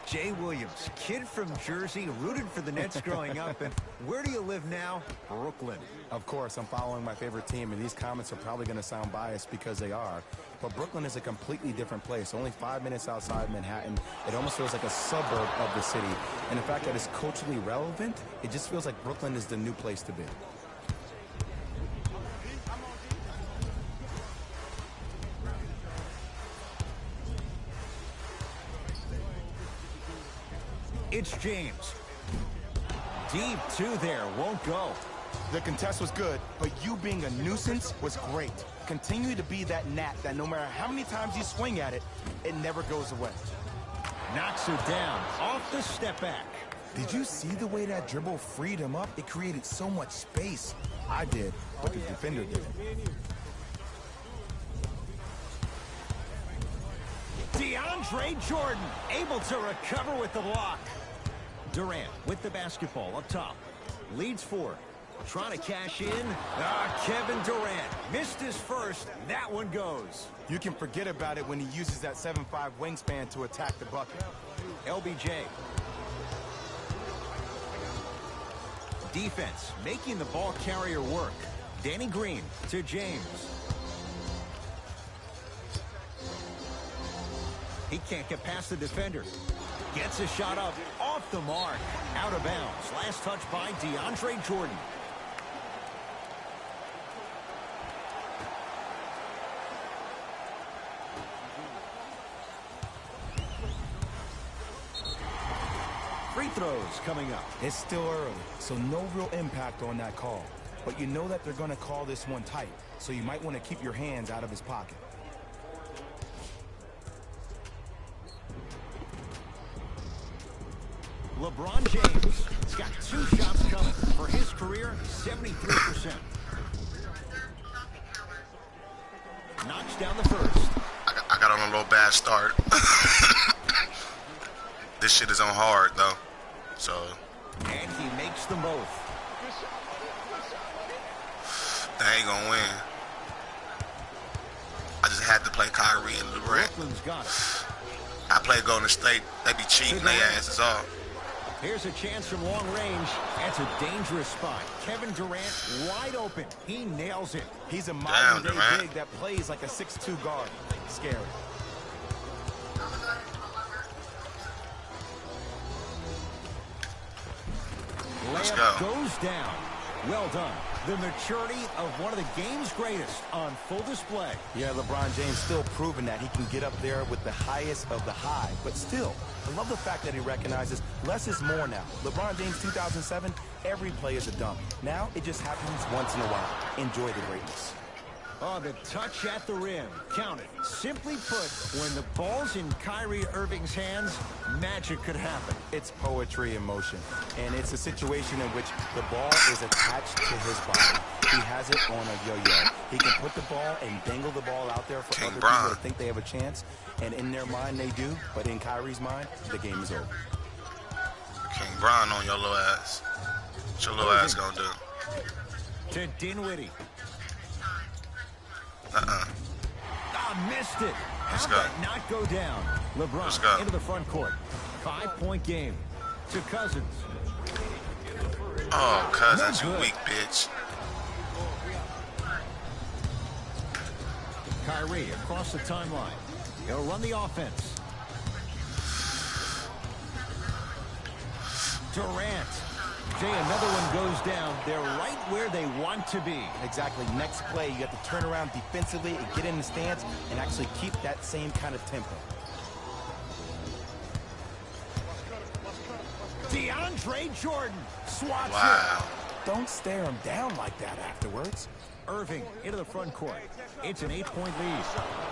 Jay Williams, kid from Jersey, rooted for the Nets growing up. And where do you live now? Brooklyn. Of course, I'm following my favorite team, and these comments are probably going to sound biased because they are. But Brooklyn is a completely different place. Only 5 minutes outside Manhattan. It almost feels like a suburb of the city. And the fact that it's culturally relevant, it just feels like Brooklyn is the new place to be. It's James. Deep two there, won't go. The contest was good, but you being a nuisance was great. Continue to be that gnat that no matter how many times you swing at it, it never goes away. Knocks it down, off the step back. Did you see the way that dribble freed him up? It created so much space. I did, but the defender didn't. DeAndre Jordan able to recover with the block. Durant with the basketball up top. Leads 4. Trying to cash in. Kevin Durant missed his first. That one goes. You can forget about it when he uses that 7'5" wingspan to attack the bucket. LBJ. Defense making the ball carrier work. Danny Green to James. He can't get past the defender. Gets a shot up, off the mark, out of bounds. Last touch by DeAndre Jordan. Free throws coming up. It's still early, so no real impact on that call. But you know that they're going to call this one tight, so you might want to keep your hands out of his pocket. LeBron James has got 2 shots coming. For his career, 73%. Knocks down the first. I got on a little bad start. This shit is on hard, though. So. And he makes them both. They ain't gonna win. I just had to play Kyrie and Durant. Brooklyn's got it. I play Golden State. They be cheating their asses off. Here's a chance from long range. That's a dangerous spot. Kevin Durant wide open. He nails it. He's a modern-day big that plays like a 6'2" guard. Scary. Layup goes down. Well done. The maturity of one of the game's greatest on full display. Yeah, LeBron James still proving that he can get up there with the highest of the high. But still, I love the fact that he recognizes less is more now. LeBron James 2007, every play is a dunk. Now it just happens once in a while. Enjoy the greatness. Oh, the touch at the rim. Count it. Simply put, when the ball's in Kyrie Irving's hands, magic could happen. It's poetry in motion, and it's a situation in which the ball is attached to his body. He has it on a yo-yo. He can put the ball and dangle the ball out there for other people that think they have a chance, and in their mind they do, but in Kyrie's mind, the game is over. King Bron on your little ass. What your little ass gonna do? To Dinwiddie. Missed it. How about not go down? LeBron into the front court. 5-point game to Cousins. Oh, Cousins, you weak bitch. Kyrie across the timeline. He'll run the offense. Durant. Jay, another one goes down. They're right where they want to be. Exactly. Next play, you have to turn around defensively and get in the stance and actually keep that same kind of tempo. DeAndre Jordan swats it. Don't stare him down like that afterwards. Irving into the front court. It's an 8-point lead.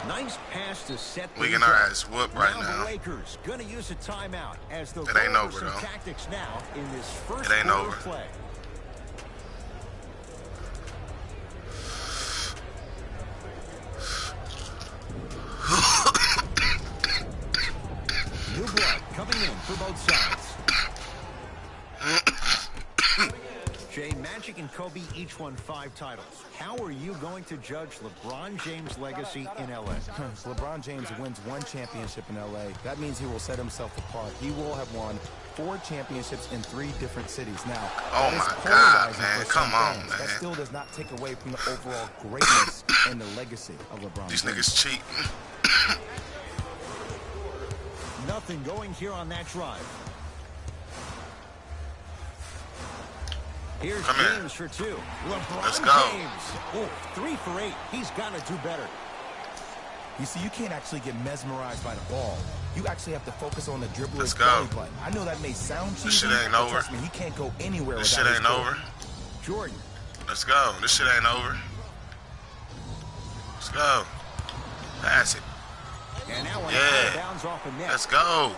Nice pass to set we getting our ass whooped right now. The Lakers gonna use a timeout as the it ain't over though. Tactics now in this first it ain't over. Play. New blood coming in for both sides. Jay, Magic and Kobe each won 5 titles. How are you going to judge LeBron James' legacy in LA? If LeBron James wins 1 championship in LA, that means he will set himself apart. He will have won 4 championships in 3 different cities. Now, oh my God, man, come on, man. That still does not take away from the overall greatness and the legacy of LeBron These James. niggas cheating. Nothing going here on that drive. Here's James for 2. LeBron Let's go. James. Oh, 3 for 8. He's got to do better. You see, you can't actually get mesmerized by the ball. You actually have to focus on the dribbler's Let's go. belly button. I know that may sound cheesy, This shit ain't but over. trust me, he can't go anywhere This without shit ain't his over. Jordan. Let's go. This shit ain't over. Let's go. Pass it. And now Yeah. bounds off a net. Let's go.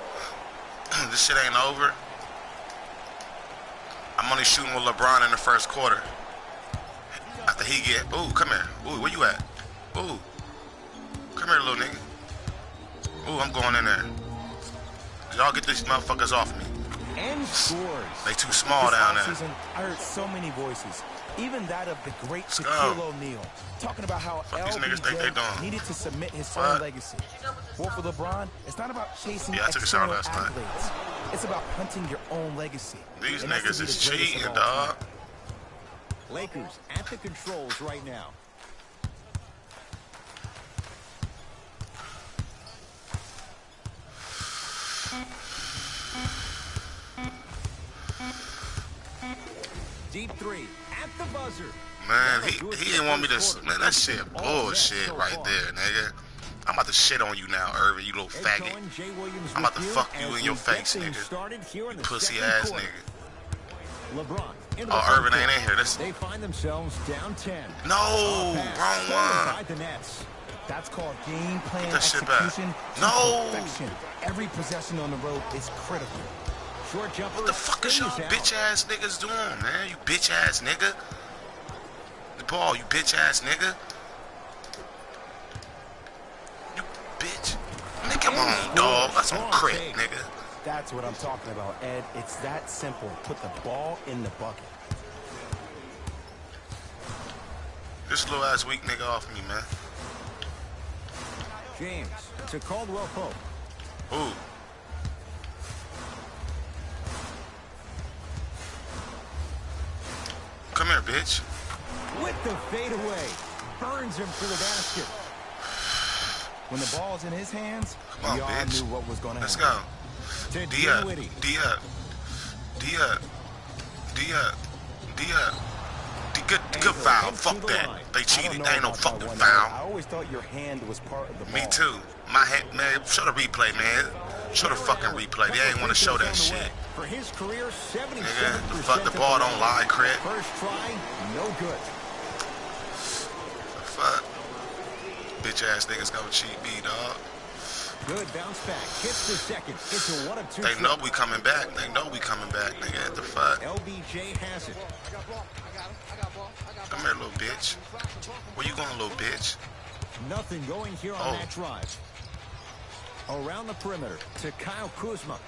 This shit ain't over. I'm only shooting with LeBron in the first quarter. After he get, ooh, come here. Ooh, where you at? Ooh. Come here, little nigga. Ooh, I'm going in there. Y'all get these motherfuckers off me. And scores. They too small down there. Season, I heard so many voices, even that of the great Let's Shaquille go. O'Neal, talking about how Fuck these niggas think they doing. LBJ needed to submit his What? own legacy. Well, for LeBron, it's not about chasing Yeah, I took a shower external last night. accolades. It's about hunting your own legacy. These And that's to niggas be is the greatest cheating, of all dog. time. Lakers at the controls right now. Deep 3 at the buzzer. Man, he didn't want me to. Man, that shit bullshit right there, nigga. I'm about to shit on you now, Irvin, you little faggot. I'm about to fuck you in your face, nigga. You pussy ass nigga. LeBron. Oh, Irvin ain't in here. This. They find themselves down 10. No, wrong one. The nets. That's called game plan that shit back. execution to No. perfection. Every possession on the road is critical. Short jumper. What the fuck is y'all stays out. bitch ass niggas doing, man? You bitch ass nigga. The ball, you bitch ass nigga. You bitch. Nigga, come on, dog. That's on crit, nigga. That's what I'm talking about, Ed. It's that simple. Put the ball in the bucket. This little ass weak nigga off me, man. James to Caldwell Pope. Ooh. Come here, bitch. With the fadeaway. Burns him for the basket. When the ball's in his hands, Come on, we all bitch. knew what was going to Let's happen. go. To D up. Dinwiddie. D up. D up. D up. D up. Good foul. Fuck that. They cheated. They ain't no fucking I foul. always thought your hand was part of the ball. Me too. My hand, man. Show the replay, man. Show the fucking replay. They ain't want to show that shit. For his career, 77% Nigga, the fuck, the ball don't lie, crit. First try, no good. Fuck. Bitch ass niggas gonna cheat me, dog. Good bounce back. Hits the second. It's a 1 of 2. They know we coming back. They know we coming back, nigga. What the fuck? LBJ has it. Come here, little bitch. Where you going, little bitch? Nothing going here on that drive. Around the perimeter to Kyle Kuzma.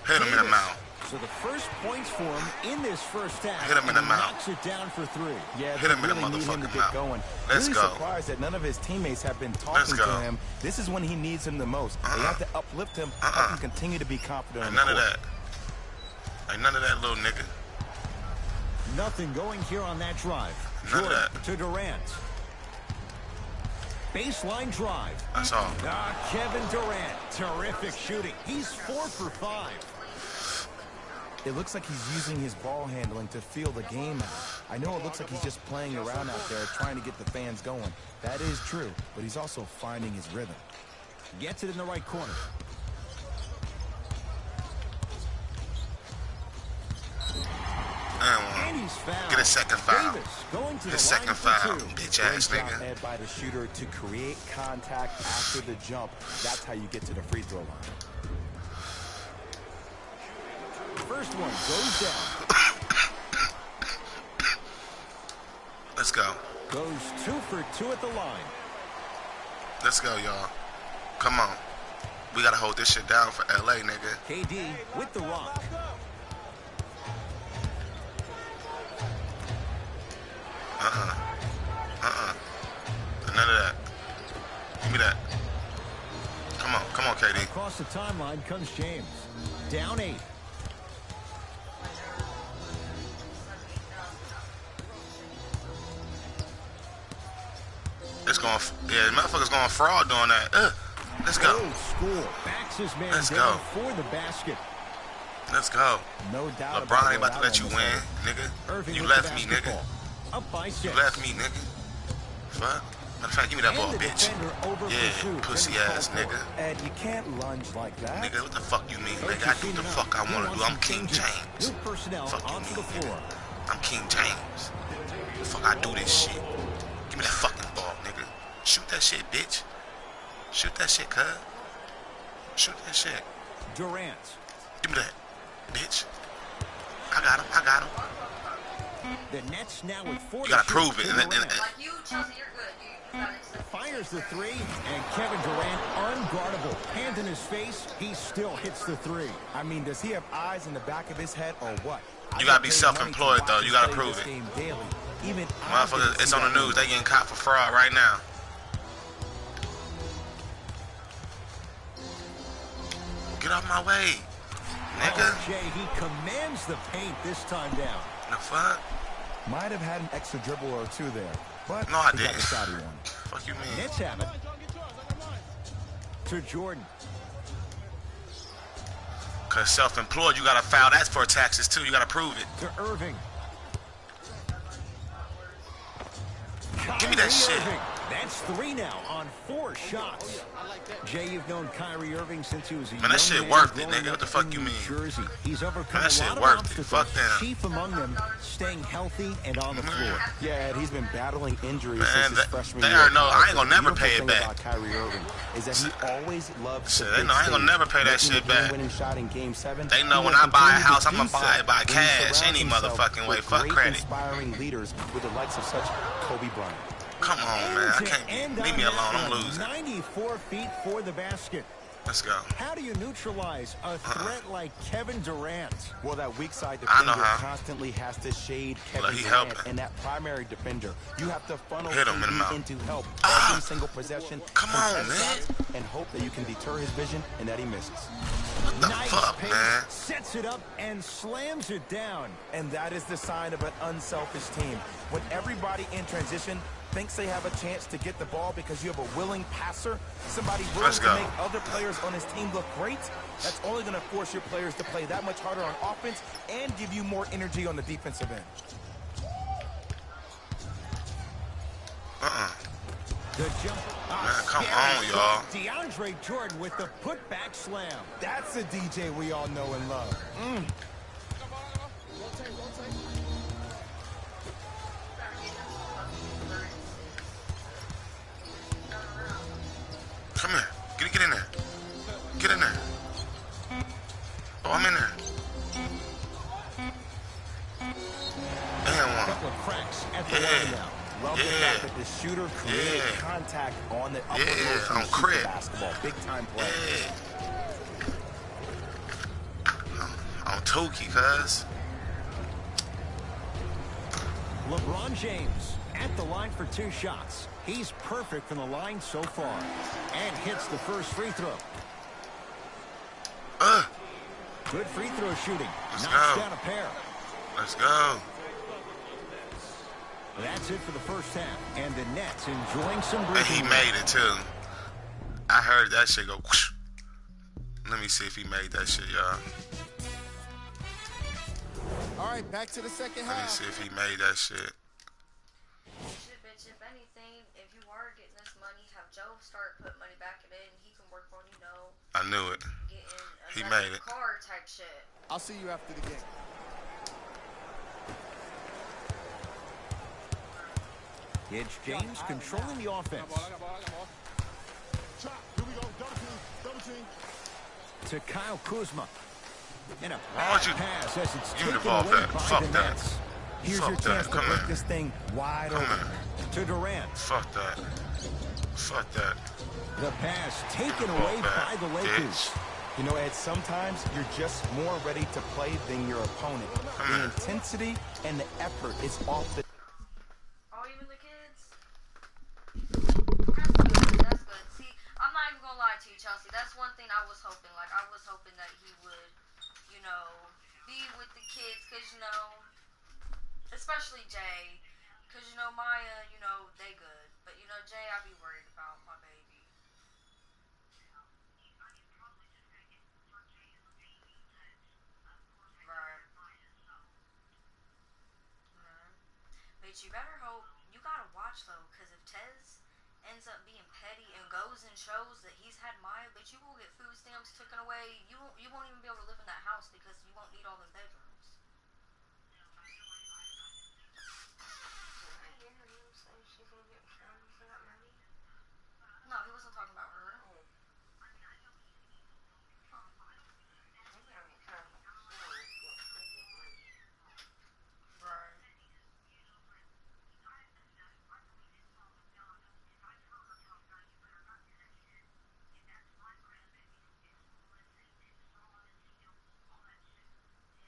Hit him in the mouth. So the first points for him in this first half. Hit him in the and mouth. Knocks it down for 3. Yeah, Hit him in the really need him to motherfucking get mouth. going. Let's really go. surprised that none of his teammates have been Let's talking go. to him. This is when he needs him the most. They have to uplift him, help him continue to be confident. Ain't none of that. Ain't none of that, little nigga. Nothing going here on that drive. None of Jordan that. to Durant. Baseline drive. That's all. Kevin Durant. Terrific shooting. He's 4 for 5. It looks like he's using his ball handling to feel the game out. I know it looks like he's just playing around out there trying to get the fans going. That is true, but he's also finding his rhythm. Gets it in the right corner. And he's fouled. Get a second foul. Davis going to Get the a second line for foul, 2. bitch ass Great job, nigga. Ed, by the shooter to create contact after the jump. That's how you get to the free throw line. First one goes down. Let's go. Goes 2 for 2 at the line. Let's go, y'all. Come on. We gotta hold this shit down for LA, nigga. KD with the rock. None of that. Give me that. Come on, KD. Across the timeline comes James. Down 8. It's going, yeah, motherfuckers going fraud doing that. Let's go. Score. Backs his man Let's down go. for the basket. Let's go. No doubt. LeBron ain't about to let you win, nigga. Irving You with left the me, basketball. nigga. Up by 6. You left me, nigga. Fuck. Matter of fact, give me that ball, And the bitch. defender over Yeah, pursued. pussy Then ass called for nigga. it. Ed, you can't lunge like that. Nigga, what the fuck you mean, nigga? I do what the fuck I want to do. I'm King James. New personnel Fuck you onto the mean, floor. I'm King James. The fuck I do this shit. Give me that fucking ball, nigga. Shoot that shit, bitch. Shoot that shit, cuz. Shoot that shit. Durant. Give me that, bitch. I got him. The Nets now with 4. You gotta prove it. Durant. Like you, Chelsea, you're good. You got it. Fires the 3, and Kevin Durant unguardable. Hand in his face, he still hits the 3. I mean, does he have eyes in the back of his head or what? You gotta be self-employed, though. You gotta prove it. Even Motherfuckers, it's on the news. They getting caught for fraud right now. Get off my way, nigga. Jay, he commands the paint this time down. The fuck? Might have had an extra dribble or two there, but No, I he got didn't. the shot he wanted. Fuck you mean? Nets have it. To Jordan. Cause self-employed, you gotta file that for taxes too. You gotta prove it. To Irving. Give me that Kyrie shit. Irving. That's 3 now on 4 shots. Jay, you've known Kyrie Irving since he was a Man, that young shit man worth it, growing nigga. What up the fuck in you New mean? Jersey. He's overcome Man, that a shit lot of worth it. obstacles, Fuck them. chief among them staying healthy and on the floor. Yeah, Ed, he's been battling injuries Man, since his they freshman already year. know I ain't gonna The never pay beautiful it thing back. About Kyrie Irving is that he always loves Shit, the they big know I ain't gonna stage. never pay that Making shit the back. game-winning shot in Game 7. They know He when will I buy a continue house, to I'ma do so buy it by when he cash surrounds any himself motherfucking way. with Fuck great, credit. inspiring leaders with the likes of such Kobe Bryant. Come on, man. I can't. Leave me alone. I'm losing. 94 feet for the basket. Let's go. How do you neutralize a threat like Kevin Durant? Well, that weak side I know defender how. constantly has to shade Kevin Look, he Durant, helping. and that primary defender, you have to funnel Hit him in the KD mouth. into help Ah! every single possession. Come on, contest man. shots, and hope that you can deter his vision and that he misses. What the Nice fuck, pace, man? sets it up and slams it down. And that is the sign of an unselfish team. When everybody in transition thinks they have a chance to get the ball because you have a willing passer, somebody willing Let's to go. make other players on his team look great, that's only going to force your players to play that much harder on offense and give you more energy on the defensive end. The jump. Man, come on, y'all. DeAndre Jordan with the putback slam. That's a DJ we all know and love. Come here. Get in there. Get in there. Oh, I'm in there. And Couple one. of cracks at the Yeah. line now. Love the fact that the shooter created Yeah. contact on the upper Yeah, motion on to shoot the crib. basketball. Big time play. Yeah. On Toki, cuz. LeBron James at the line for 2 shots. He's perfect from the line so far. And hits the first free throw. Good free throw shooting. Let's Knocks go. down a pair. Let's go. That's it for the first half. And the Nets enjoying some And breathing he room. made it, too. I heard that shit go whoosh. Let me see if he made that shit, y'all. All right, back to the second Let me half. see if he made that shit. Shit, bitch, if anything, if you are getting this money, have Joe start putting money back in it, and he can work on, I knew it. getting He another made it. car type shit. I'll see you after the game. It's James controlling the offense. To Kyle Kuzma. And a Why don't you pass as it's give me the taken ball away back? by Fuck the that. Nets. Here's Fuck your that. chance to Come break here. this thing wide Come open. here. To Durant. Fuck that. Fuck that. The pass taken Ball away back, by the Lakers. bitch. You know, Ed, sometimes you're just more ready to play than your opponent. The intensity and the effort is off the... Oh, Chelsea. That's one thing I was hoping. Like, I was hoping that he would, you know, be with the kids. Because, you know, especially Jay. Because, you know, Maya, you know, they good. But, you know, Jay, I be worried about my baby. Right. Right. But you better hope, you gotta watch though, because if Tez ends up being petty and goes and shows that he's had Maya, but you will get food stamps taken away. You won't even be able to live in that house because you won't need all them bedrooms. Did I hear him say she's gonna get reformed for that money? No, he wasn't talking about her. Oh. You gotta be careful. Right.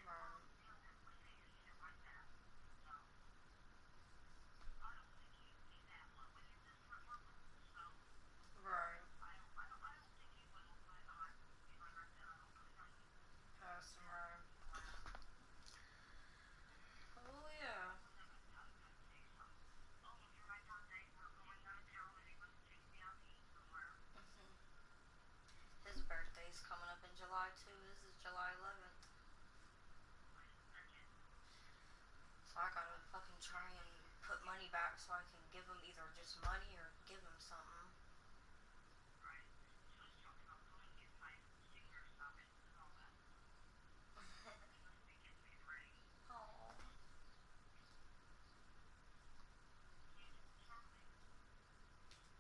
Right. Right. Passing right. Oh yeah. His birthday's coming up in July too. This is July 11th. So I gotta fucking try and put money back so I can give him either just money or give him something.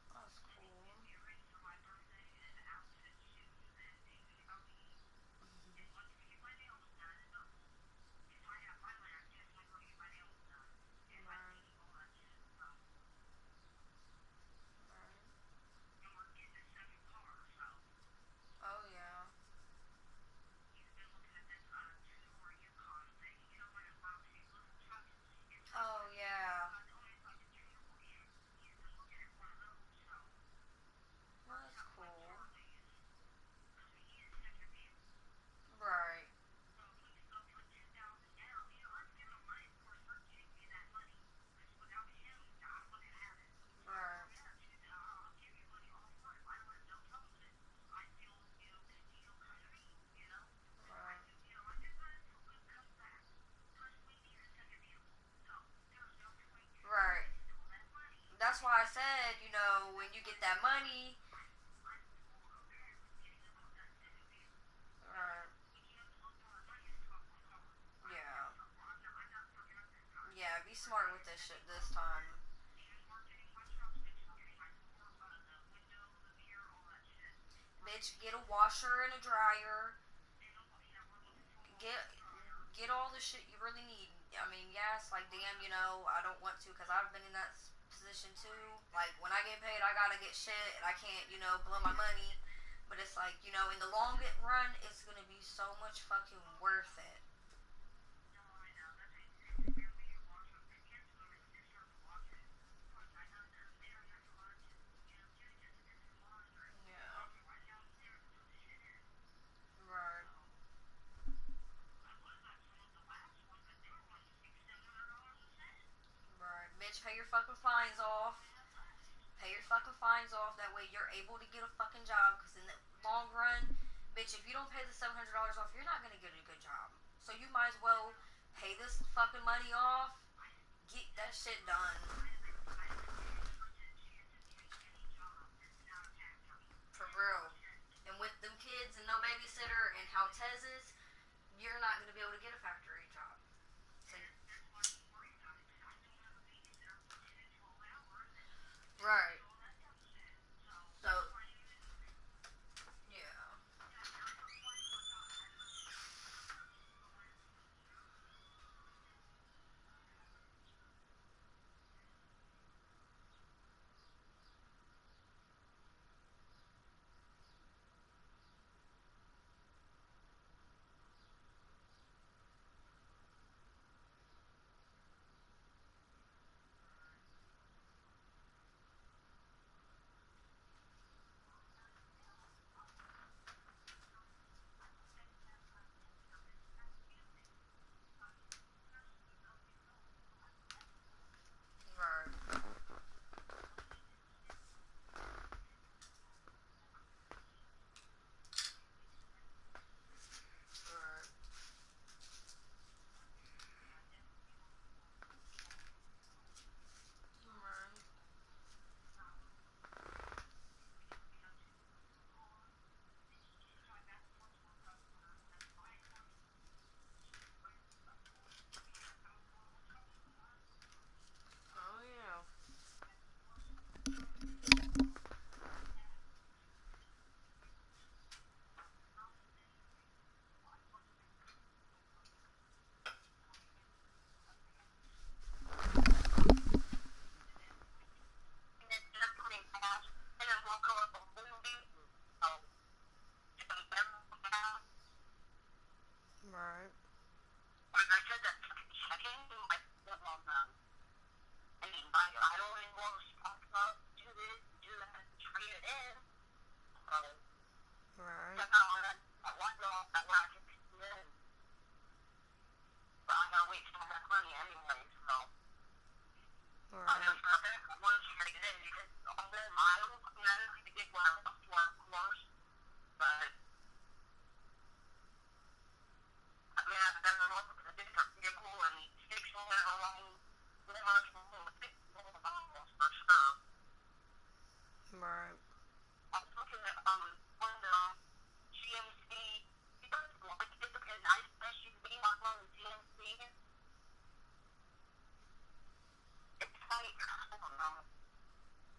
Oh, that's cool. Right. Oh yeah. Oh yeah. Well, that's cool. Right. Right. Right. Right. That's why I said, you know, when you get that money, right. Yeah. Yeah, be smart with this shit this time. Bitch, get a washer and a dryer. Get get all the shit you really need. I mean, yes, like damn, you know, I don't want to because I've been in that position too. Like when I get paid, I gotta get shit, and I can't, you know, blow my money. But it's like, you know, in the long run, it's gonna be so much fucking worth it. Yeah. Right. Right. Bitch, pay your fucking fines off. Pay your fucking fines off. That way you're able to get a fucking job. Because in the long run, bitch, if you don't pay the $700 off, you're not gonna get a good job. So you might as well pay this fucking money off. Get that shit done. For real. And with them kids and no babysitter and how Tez is, you're not gonna be able to get a factory job. So, right. So, yeah.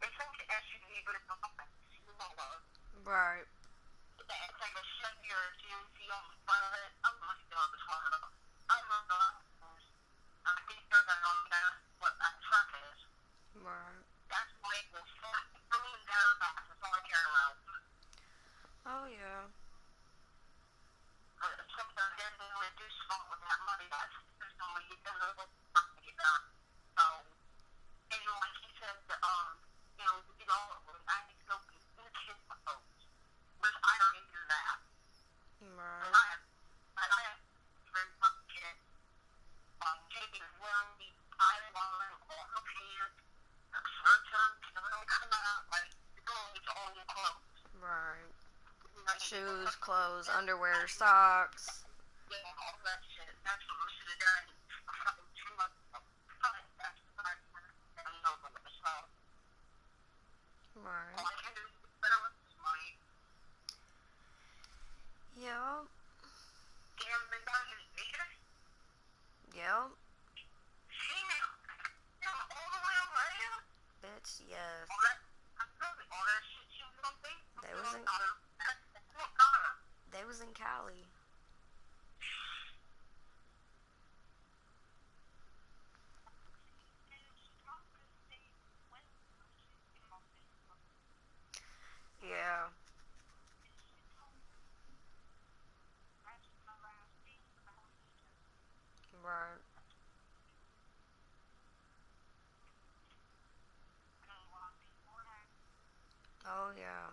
It's like an SUV, but it's not smaller. Right. It's like a Chevy or a GMC on the front of it. I'm not sure if it's hard enough. I don't know. I think they're on that, what that truck is. Right. That's why it will flat. Going down fast. That's all I care about. Oh, yeah. But sometimes they didn't really do smart with that money. That's only you can live with to get done. So, and like he said, you know, I need to go get the kids clothes. Which I don't even do that. Right. And I have very fucking kids. Taking really Taiwan, all her pants, her shirts don't come out like the girls all in clothes. Right. You know, Shoes, clothes, underwear, socks. Yeah, all that shit. That's what we should have done. Fucking 2 months ago. Fine, that's what I don't know what it was called. Right. All I can do is better with this money. Yep. Damn, they got his Vegas. Yep. Female. Damn, all the way over here. Bitch, yes. All that shit she was gonna think. They was in, they was in Cali. Yeah. Right. Oh, yeah.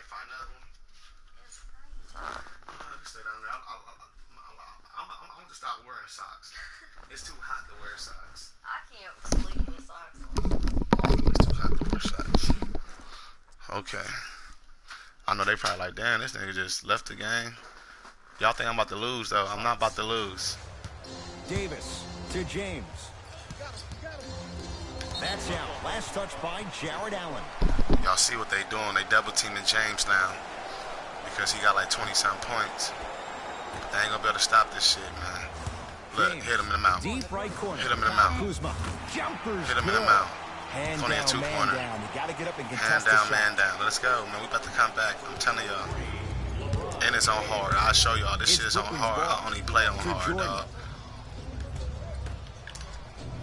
like find another one. Stay down there. I'm gonna stop wearing socks. It's too hot to wear socks. I can't sleep with socks on. It's too hot to wear socks. Okay. I know they probably like, damn, this nigga just left the game. Y'all think I'm about to lose, though. I'm not about to lose. Davis to James. That's out. Last touch by Jared Allen. Y'all see what they doing. They double teaming James now because he got like 20-something points. They ain't gonna be able to stop this shit, man. Look, James, hit him in the mouth. Deep right corner. Hit him in the mouth. Kuzma. Jumpers. Hit him in the mouth. Hand Only a down, two-pointer. man down. You gotta get up and Hand contest down, the man shot. down. Let's go, man. We about to come back. I'm telling y'all. And it's on hard. I'll show y'all. This shit is on hard. I only play on hard, dog.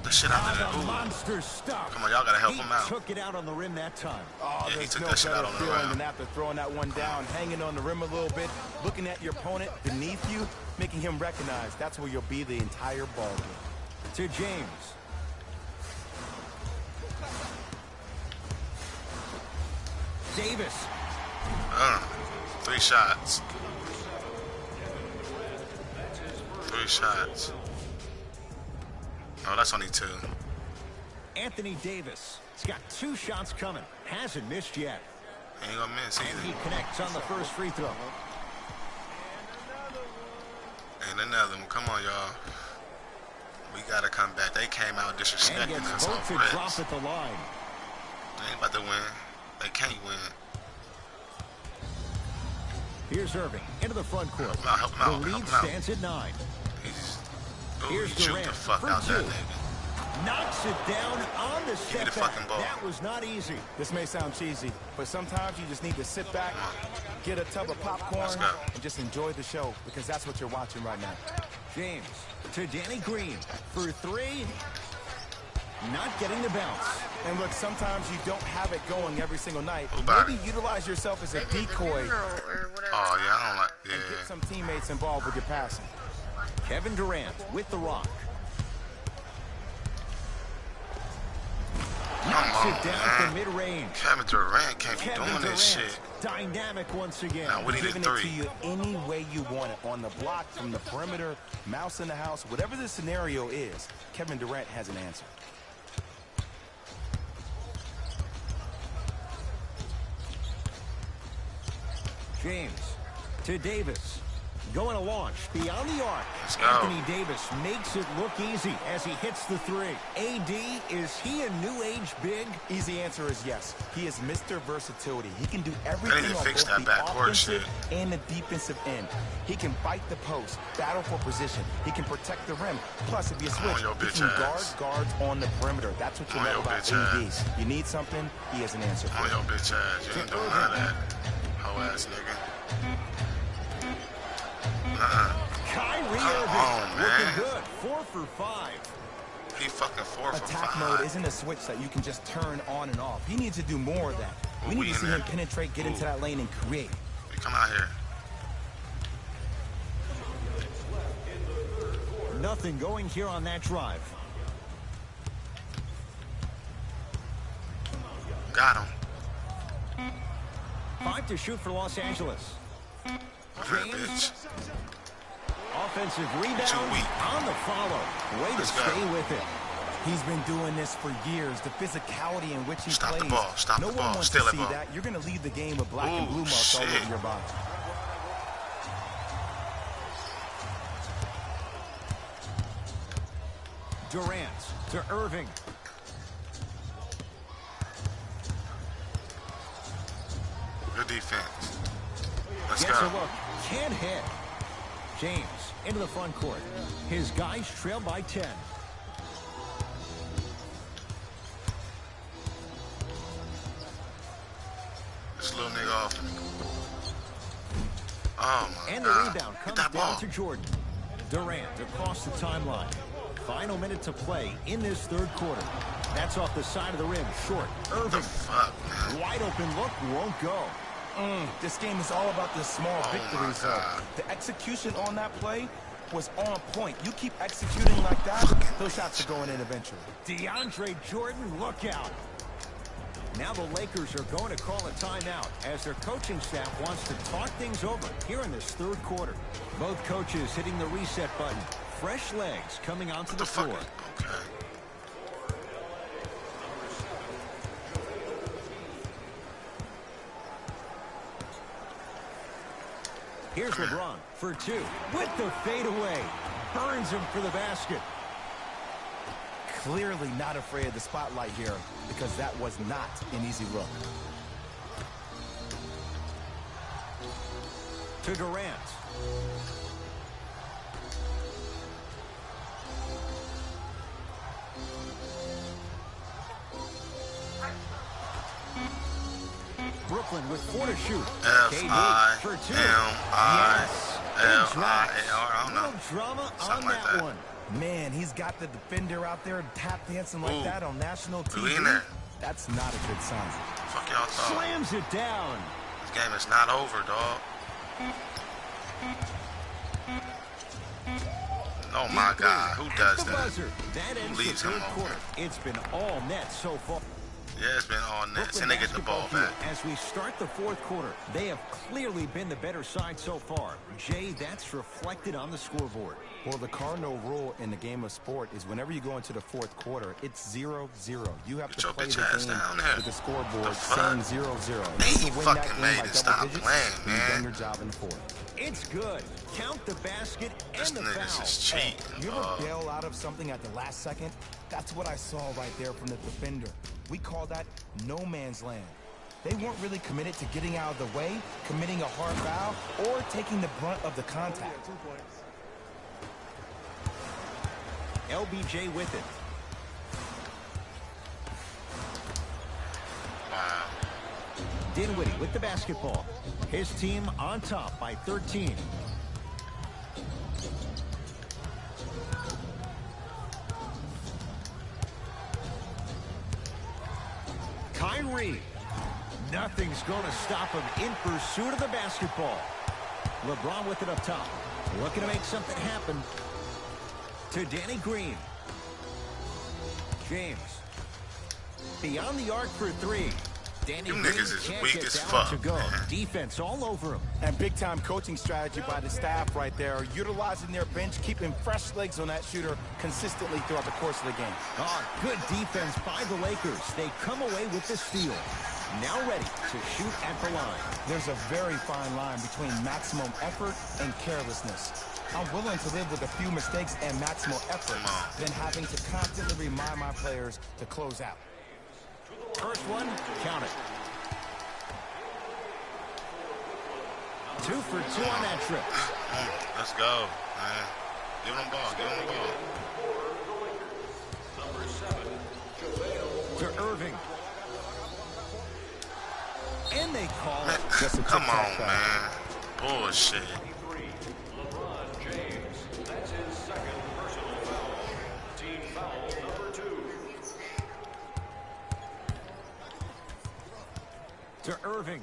The shit out there. Ooh. Monster stuff. Come on, y'all gotta help him out. He took it out on the rim that time. Oh, Yeah, he there's took no that shit out better on the feeling rim. than after throwing that one down, hanging on the rim a little bit, looking at your opponent beneath you, making him recognize that's where you'll be the entire ball game. To James. Davis. 3 shots. 3 shots. Oh, that's only 2. Anthony Davis. He's got 2 shots coming. Hasn't missed yet. Ain't gonna miss either. He connects on the first free throw. And another one. Come on, y'all. We gotta come back. They came out And disrespecting gets us both on to drop rest. at the line. They ain't about to win. They can't win. Here's Irving into the front court. Help him out, The help lead him out. stands at 9. He's, ooh, Here's he choked Durant the fuck for out that 2. nigga. Knocks it down on the me step the back. fucking ball. That was not easy. This may sound cheesy, but sometimes you just need to sit back, get a tub of popcorn, Let's go. and just enjoy the show, because that's what you're watching right now. James to Danny Green for 3. Not getting the bounce. And look, sometimes you don't have it going every single night. Who about Maybe it? utilize yourself as a decoy Or whatever. Oh, yeah, I don't like. and get Yeah. some teammates involved with your passing. Kevin Durant with the rock. Knocks Come it on, down man. from mid-range. Kevin Durant can't be Kevin doing Durant, this shit. dynamic once again. Now, we need a Giving it to 3. you any way you want it, on the block, from the perimeter, mouse in the house, whatever the scenario is, Kevin Durant has an answer. James to Davis. Going to launch beyond the arc. Let's go. Anthony Davis makes it look easy as he hits the 3. AD, is he a new age big? Easy answer is yes. He is Mr. Versatility. He can do They everything need to on fix both that the backcourt offensive shit. and the defensive end. He can fight the post, battle for position. He can protect the rim. Plus, if you Come on, switch, yo, he bitch can ass. guards on the perimeter. That's what you Come on, love yo, about bitch AD. ass. You need something, he has an answer for On you. your bitch ass. You ain't doing none of that. Hoe ass nigga. Kyrie Come Irving on, man. looking good. 4 for 5. He fucking 4 for Attack 5. mode isn't a switch that you can just turn on and off. He needs to do more of that. We Ooh, need we to see in him there. penetrate, get into Ooh. that lane, and create. Come out here. Nothing going here on that drive. Got him. 5 to shoot for Los Angeles. Come here, bitch. Offensive rebound Too weak. on the follow. Way to Let's go. stay with it. He's been doing this for years. The physicality in which he Stop the plays. ball. Stop no the one ball. wants Steal to that see ball. that. You're going to leave the game with black and Ooh, blue marks all shit. over your body. Durant to Irving. Good defense. Let's Gets a go. look. Can't hit. James into the front court. His guys trail by 10. This little nigga off me. Oh my And the God. rebound Get comes that down ball. to Jordan. Durant across the timeline. Final minute to play in this 3rd quarter. That's off the side of the rim. Short. What the Irving. fuck, man? Wide open look. Won't go. This game is all about the small Oh, victories. my God. The execution on that play was on point. You keep executing like that, those shots are going in eventually. DeAndre Jordan, look out. Now the Lakers are going to call a timeout as their coaching staff wants to talk things over here in this third quarter. Both coaches hitting the reset button. Fresh legs coming onto the floor. Okay. Here's LeBron for two. With the fadeaway. Burns him for the basket. Clearly not afraid of the spotlight here because that was not an easy look. To Durant. Brooklyn with 4 to shoot. F-I-M-I-L-I-L. I don't know. No drama on like that that. one. Man, he's got the defender out there tap dancing like that on national We in TV. there. That's not a good sign. Fuck y'all thought. Slams it down. This game is not over, dog. Oh my God, who does The that? buzzer. That ends the leaves him third open? quarter. It's been all net so far. Yeah, it's been all nets, Brooklyn and they get the ball basketball back. here as we start the fourth quarter. They have clearly been the better side so far. Jay, that's reflected on the scoreboard. Well, the cardinal rule in the game of sport is whenever you go into the fourth quarter, it's 0-0. You have Get to your play bitch the ass game down there. with the scoreboard The fuck? saying 0-0. They If you win that fucking game made by it double stop digits, playing, then you've man. done your job in the fourth. It's good. Count the basket This and the niggas foul. is cheating. You ever bail out of something at the last second? That's what I saw right there from the defender. We call that no man's land. They weren't really committed to getting out of the way, committing a hard foul, or taking the brunt of the contact. 2 points. LBJ with it. Wow. Dinwiddie with the basketball. His team on top by 13. Kyrie. Nothing's going to stop him in pursuit of the basketball. LeBron with it up top. Looking to make something happen. To Danny Green. James. Beyond the arc for 3. Danny Them Green niggas is can't weak get as down fuck, to go. man. Defense all over him. And big-time coaching strategy by the staff right there, utilizing their bench, keeping fresh legs on that shooter consistently throughout the course of the game. Oh, good defense by the Lakers. They come away with the steal. Now ready to shoot at the line. There's a very fine line between maximum effort and carelessness. I'm willing to live with a few mistakes and maximal effort than having to constantly remind my players to close out. First one, count it. 2 for 2 on that trip. Let's go, man. Give him the ball. Give him the ball. To Irving. And they call it. Just a Come tic-tac on, foul. man. Bullshit. LeBron James. That's his second personal foul. Team foul number 2. To Irving.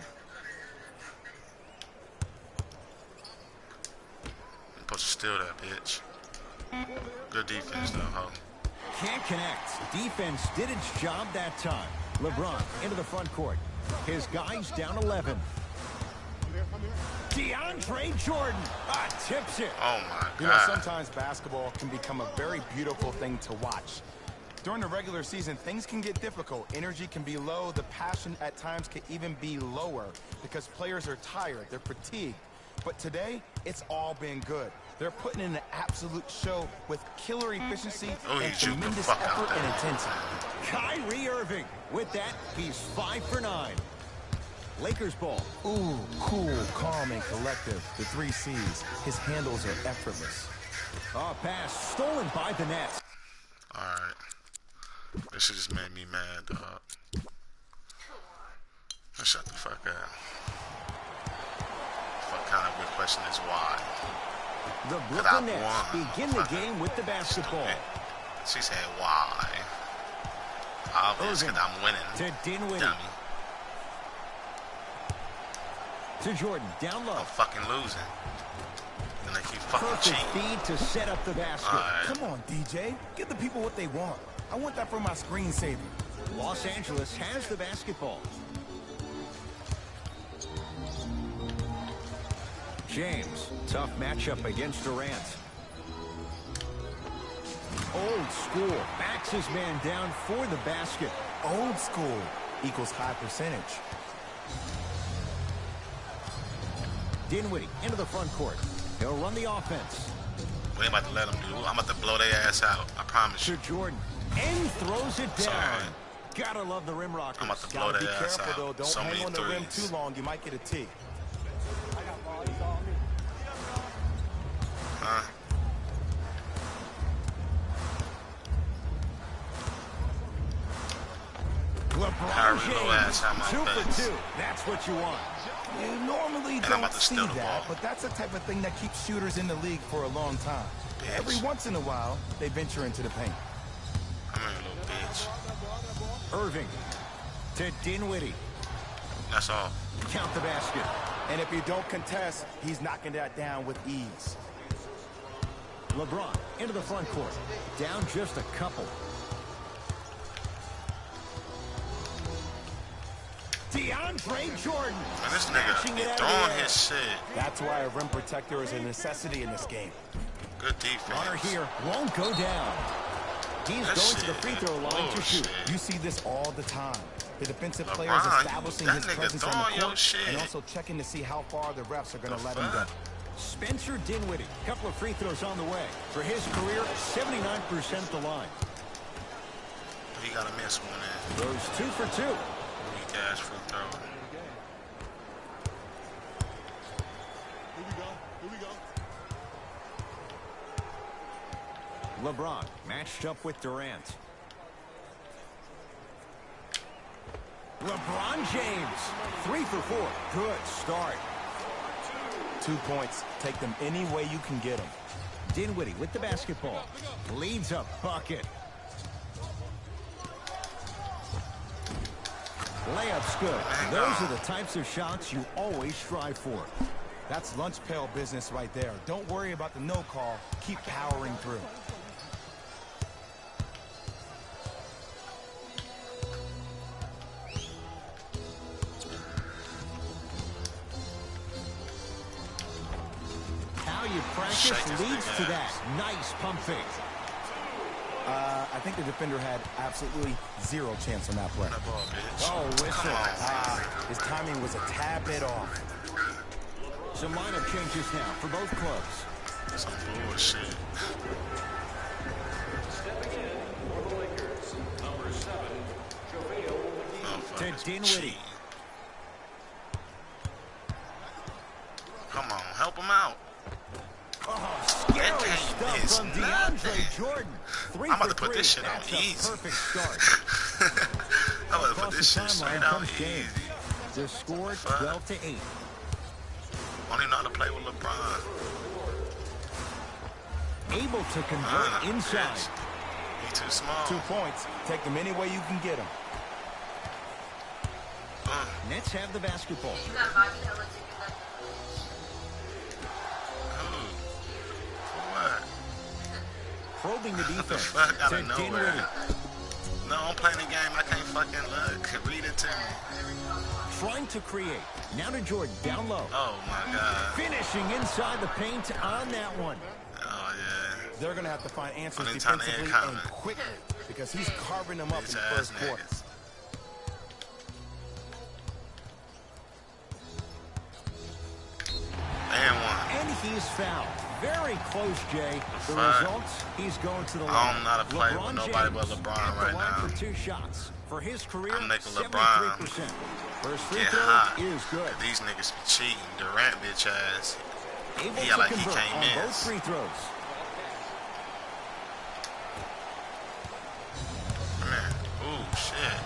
I'm supposed to steal that bitch. Good defense, though, ho. Can't connect. Defense did its job that time. LeBron into the front court. His guys down 11. DeAndre Jordan tips it. Oh, my You know, God. sometimes basketball can become a very beautiful thing to watch. During the regular season, things can get difficult. Energy can be low. The passion at times can even be lower because players are tired. They're fatigued. But today, it's all been good. They're putting in an absolute show with killer efficiency Oh, he and juke the tremendous fuck out effort there. and intensity. Kyrie Irving. With that, he's 5 for 9. Lakers ball. Ooh, cool, calm, and collective. The 3 C's. His handles are effortless. Pass stolen by the Nets. All right. This shit just made me mad, dog. Let's shut the fuck up. Fuck kind of good question is why? The I Brooklyn Nets won. begin the game with the basketball. She said why? Obvious, because I'm winning. To Dinwiddie. Dummy. To Jordan. Down low. I'm fucking losing. And they keep fucking Perfect cheating. feed to set up the basket. All right. Come on, DJ. Give the people what they want. I want that for my screensaver. Los Angeles has the basketball. James, tough matchup against Durant. Old school, backs his man down for the basket. Old school equals high percentage. Dinwiddie into the front court. He'll run the offense. We ain't about to let them do. I'm about to blow their ass out. I promise you. To Jordan. And throws it down. Sorry. Gotta love the rim rockers. I'm about to blow Gotta be their ass careful, though. out. Don't So hang many on the rim threes. too long. You might get a T. Huh? LeBron little ass out James, my 2 face. for 2. That's what you want. You normally I'm don't about to see steal the that, ball. but that's the type of thing that keeps shooters in the league for a long time. Bitch. Every once in a while, they venture into the paint. I'm in a little bitch. Irving to Dinwiddie. That's all. Count the basket. And if you don't contest, he's knocking that down with ease. LeBron into the front court. Down just a couple. DeAndre Jordan. Man, this snatching nigga it out of throwing the air. his shit. That's why a rim protector is a necessity in this game. Good defense. Runner here won't go down. He's That going to the shit. free throw line to shoot. Bullshit. You see this all the time. The defensive LeBron, players establishing that his nigga presence on throwing the your court shit. and also checking to see how far the refs are going The to let him go. fuck? Spencer Dinwiddie, couple of free throws on the way. For his career, 79% at the line. He got to miss one in. Those 2 for 2. Weak ass free throw. LeBron matched up with Durant. LeBron James, 3 for 4. Good start. 2 points. Take them any way you can get them. Dinwiddie with the basketball. Leads a bucket. Layup's good. Those are the types of shots you always strive for. That's lunch pail business right there. Don't worry about the no call. Keep powering through. How you practice Shake his leads big to ass. that. Nice pump fake. I think the defender had absolutely zero chance on that play. That ball, bitch. Oh, whistle. Come on. His timing was a tad bit off. Some lineup changes now for both clubs. Some bullshit. Stepping in for the Lakers, number 7, JaVale To Motherfuckers Dinwiddie. cheating. Come on, help him out. Oh, scary That can't stuff miss from nothing. DeAndre Jordan. 3 I'm about for to put 3. this shit on That's a easy. perfect start. I'm about to Across put this the shit timeline straight out comes James. easy. The score Fuck. 12 to 8. I don't even know how to play with LeBron. Able to convert inside. Bitch. He too small. 2 points. Take them any way you can get them. Nets have the basketball. You got body hella to do that. Who? For what? Probing the defense. Fuck out to of nowhere. Dinwiddie. No, I'm playing the game. I can't fucking look. Read it to me. Trying to create. Now to Jordan. Down low. Oh my God. Finishing inside the paint on that one. Oh yeah. They're going to have to find answers Anytime they defensively coming. and quickly because he's carving them up in Bitch the ass first quarter. niggas. And one. And he's fouled. Very close, Jay. The fuck? result, he's going to the line. I don't know how to play with LeBron nobody but James LeBron at the right line now. for 2 shots. For his career, I'm making 73%. LeBron First free Get throw hot. is good. These niggas be cheating. Durant bitch ass. Able He to like he convert can't on miss. both free throws. Come here. Ooh, shit.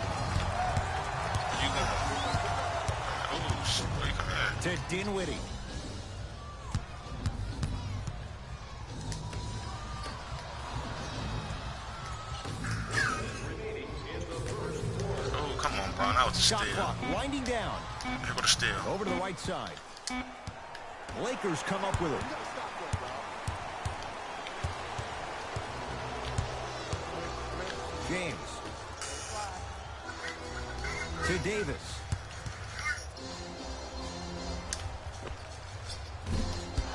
Where you going? Ooh, shit. Where you come here? To Dinwiddie. Oh, come on, bro. That was a Shot steal. clock winding down. Here go the steal. Over to the right side. Lakers come up with it. James. To Davis.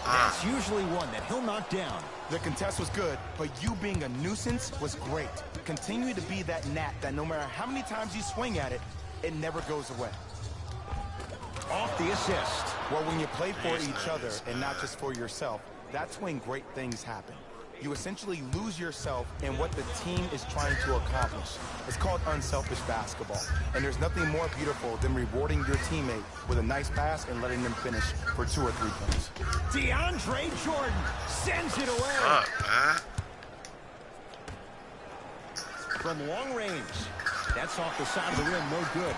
That's usually one that he'll knock down. The contest was good, but you being a nuisance was great. Continue to be that gnat that no matter how many times you swing at it, it never goes away. Off the assist. Well, when you play for each other and not just for yourself, that's when great things happen. You essentially lose yourself in what the team is trying to accomplish. It's called unselfish basketball. And there's nothing more beautiful than rewarding your teammate with a nice pass and letting them finish for 2 or 3 points. DeAndre Jordan sends it away. Fuck, man. From long range. That's off the side of the rim, no good.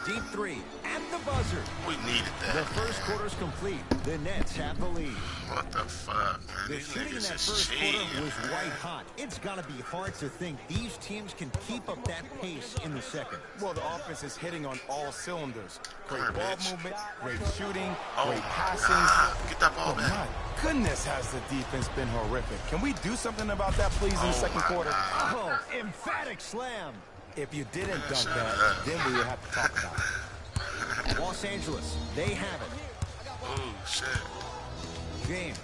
Deep three at the buzzer. We needed that. The first quarter's complete. The Nets have the lead. What the fuck, man? The These shooting in niggas that is first cheating, quarter was man. white hot. It's got to be hard to think these teams can keep up that pace in the second. Well, the offense is hitting on all cylinders. Great Come here, ball bitch. movement, great shooting, Oh great my passing. God. Get that ball Oh, back. my goodness, has the defense been horrific. Can we do something about that, please, in the second my quarter? God. Oh, emphatic slam. If you didn't dunk shut that, up. then we would have to talk about it. Los Angeles, they have it. Oh, shit. James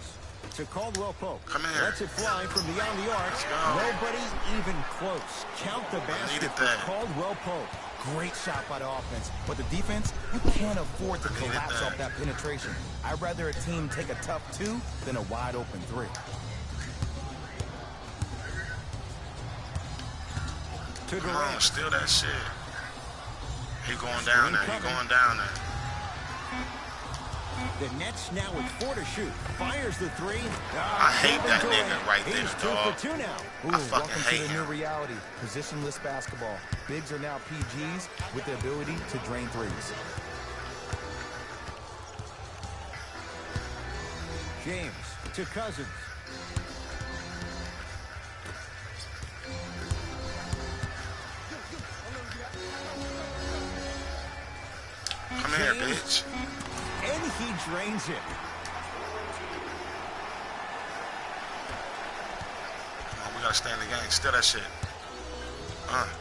to Caldwell Pope. Come here. Lets it fly from beyond the arc. go. Nobody even close. Count the basket needed for that. Caldwell Pope. Great shot by the offense, but the defense, you can't afford to needed collapse that. off that penetration. I'd rather a team take a tough 2 than a wide open 3. To Come on, Durant. steal that shit. He going down there. He going down there. The Nets now with 4 to shoot. Fires the 3. I hate Kevin that Durant. nigga right there, He's 2 dog. for 2 now. I fucking Welcome hate to the him. new reality, positionless basketball. Bigs are now PGs with the ability to drain threes. James to Cousins. Come here, James. bitch. And he drains it. Come on, we gotta stay in the game. Steal that shit.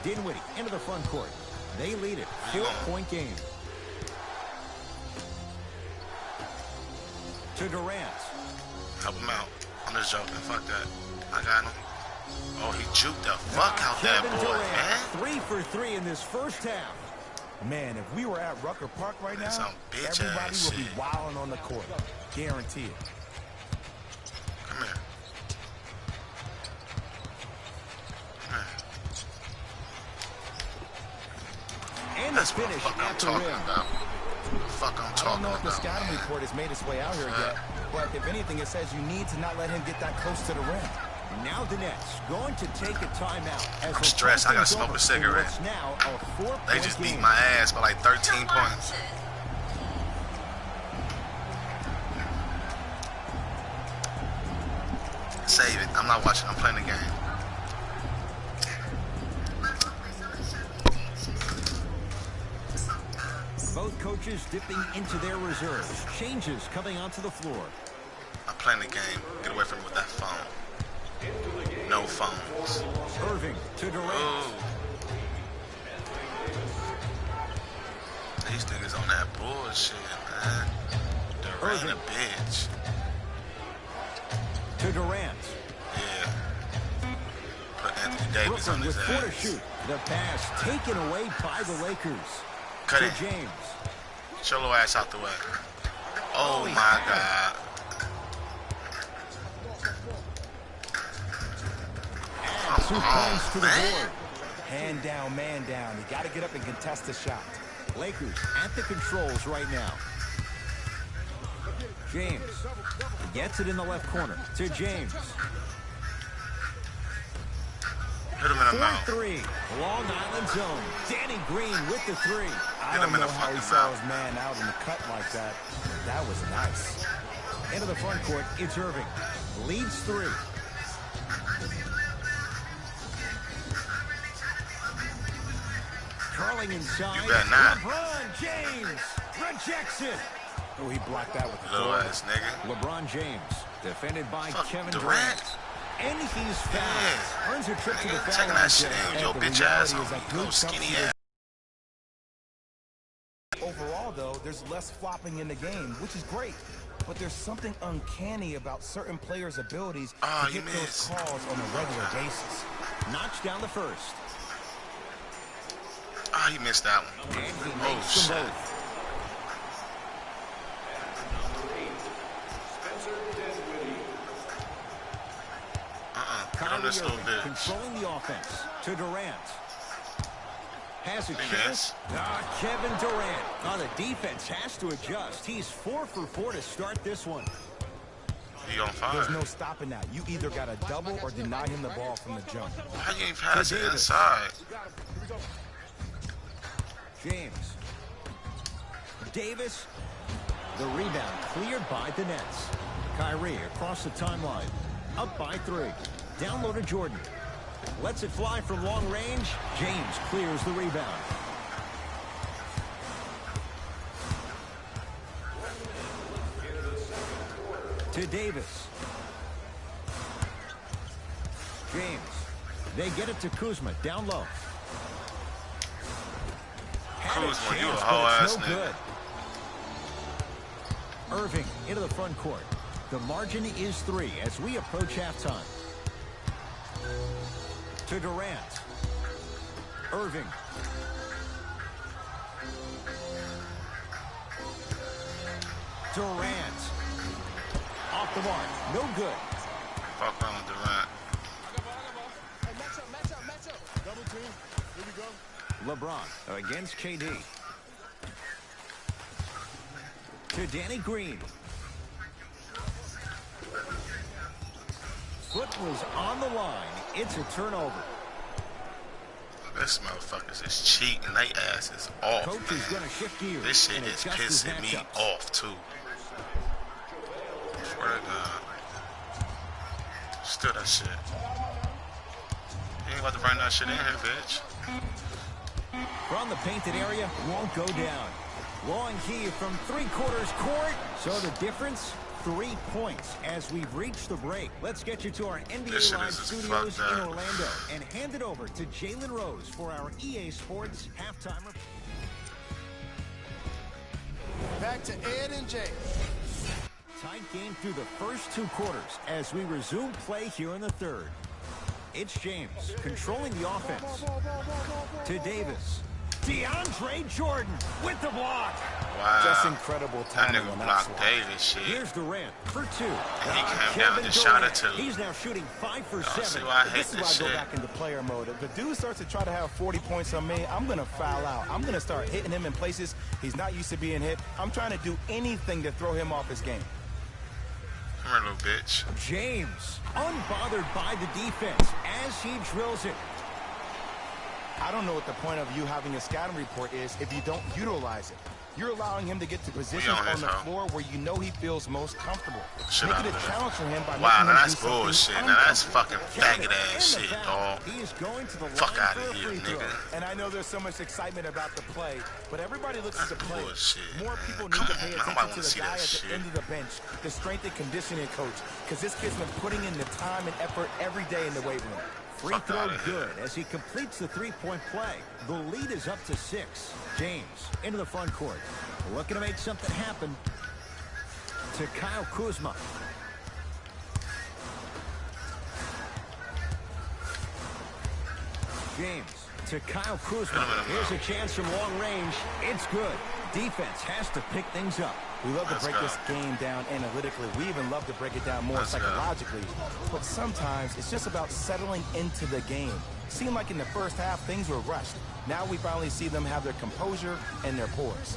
Dinwiddie into the front court. They lead it. 4-point game. To Durant. Help him out. I'm just joking. Fuck that. I got him. Oh, he juked the fuck out that Kevin boy, Durant, man. 3 for 3 in this first half. Man, if we were at Rucker Park right now, Some bitch everybody ass would be shit. wilding on the court. Guarantee it. Come here. Come here. And the That's what the finish fuck I'm at the talking rim. about. The fuck I'm I don't talking know if the about. scouting report has made its way out here yet, but if anything, it says you need to not let him get that close to the rim. Now the Nets going to take a timeout. As I'm stressed. I gotta smoke a cigarette. It's now a 4-point They just beat game. my ass by like 13 points. Save it. I'm not watching. I'm playing the game. Both coaches dipping into their reserves. Changes coming onto the floor. I'm playing the game. Get away from me with that phone. No phones. Irving to Durant. Ooh. These niggas on that bullshit, man. Durant a bitch. To Durant. Yeah. Put Anthony Davis Brooklyn on his with 4 to ass. shoot. The pass taken away by the Lakers. Cut to it. James. Show your ass out the way. Oh my God. Adds 2 points to the man. board. Hand down, man down. You got to get up and contest the shot. Lakers at the controls right now. James gets it in the left corner to James. Hit him in the mouth. 4-3, Long Island zone. Danny Green with the 3. I Hit him don't in know the how he fucking saw mouth. his man out in the cut like that. That was nice. Into the front court, it's Irving. Leads 3. Curling inside. You better not. LeBron James rejects it. Oh, he blocked that with the Little authority. ass nigga. LeBron James defended by Fuck Kevin Durant. Durant. And he's fouled. Earns a trip to the foul taking line. that shit in, yo, bitch ass on me. Go skinny ass. Overall, though, there's less flopping in the game, which is great. But there's something uncanny about certain players' abilities to get those calls on a regular basis. Knocks down the first. He missed that one. And he Oh, makes them shit. both. Get on this little bitch. Controlling the offense to Durant. Has a Hey, chance. Kevin Durant. The defense has to adjust. He's 4 for 4 to start this one. He on fire. There's no stopping that. You either got to double or deny him the ball from the jump. How you ain't pass it inside? James. Davis. The rebound cleared by the Nets. Kyrie across the timeline. Up by 3. Down low to Jordan. Lets it fly from long range. James clears the rebound. To Davis. James. They get it to Kuzma. Down low. Kuzma, you a whole ass nigga. Good. Irving into the front court. The margin is 3 as we approach halftime. To Durant. Irving. Durant. Off the mark. No good. Fuck around with Durant. Match up. Double team. Here we go. LeBron against KD. To Danny Green. Foot was on the line. It's a turnover. This motherfuckers is cheating. They ass is off, Coach is going to shift gears. This shit and is adjust his pissing me matchups. off, too. Swear to God. Still that shit. You ain't about to bring that shit in here, bitch. From the painted area, won't go down. Long key from 3/4 court. So the difference, 3 points as we've reached the break. Let's get you to our NBA Live studios in Orlando and hand it over to Jalen Rose for our EA Sports halftime report. Back to Ed and Jay. Tight game through the first 2 quarters as we resume play here in the third. It's James controlling the offense. To Davis. DeAndre Jordan with the block. Wow. Just incredible That timing nigga on that blocked swap. Davis shit. Here's Durant for 2. And he came down and just shot it, too. He's now shooting 5 for 7. See why I hate This is why this I go shit. back into player mode. If the dude starts to try to have 40 points on me, I'm going to foul out. I'm going to start hitting him in places he's not used to being hit. I'm trying to do anything to throw him off his game. Come here, little bitch. James, unbothered by the defense as he drills it. I don't know what the point of you having a scouting report is if you don't utilize it. You're allowing him to get to positions on on his the hoe. floor where you know he feels most comfortable. Shit Make out it a of challenge for him by Wow, making now him that's do something bullshit. Now that's fucking faggot ass In the shit, foul. dog. He is going to the Fuck line outta for a here, free throw. nigga. And I know there's so much excitement about the play, but everybody looks at the play. Bullshit, More man. people Come need to on, pay man. I might attention wanna to the see guy that at the shit. end of the bench, the strength and conditioning coach, because this kid's been putting in the time and effort every day in the weight room. Free Fuck throw outta here. good as he completes the 3-point play. The lead is up to 6. James into the front court. Looking to make something happen. To Kyle Kuzma. James to Kyle Kuzma. Here's a chance from long range. It's good. Defense has to pick things up. We love to Let's break go. this game down analytically. We even love to break it down more Let's go. psychologically. But sometimes it's just about settling into the game. Seemed like in the first half, things were rushed. Now we finally see them have their composure and their poise.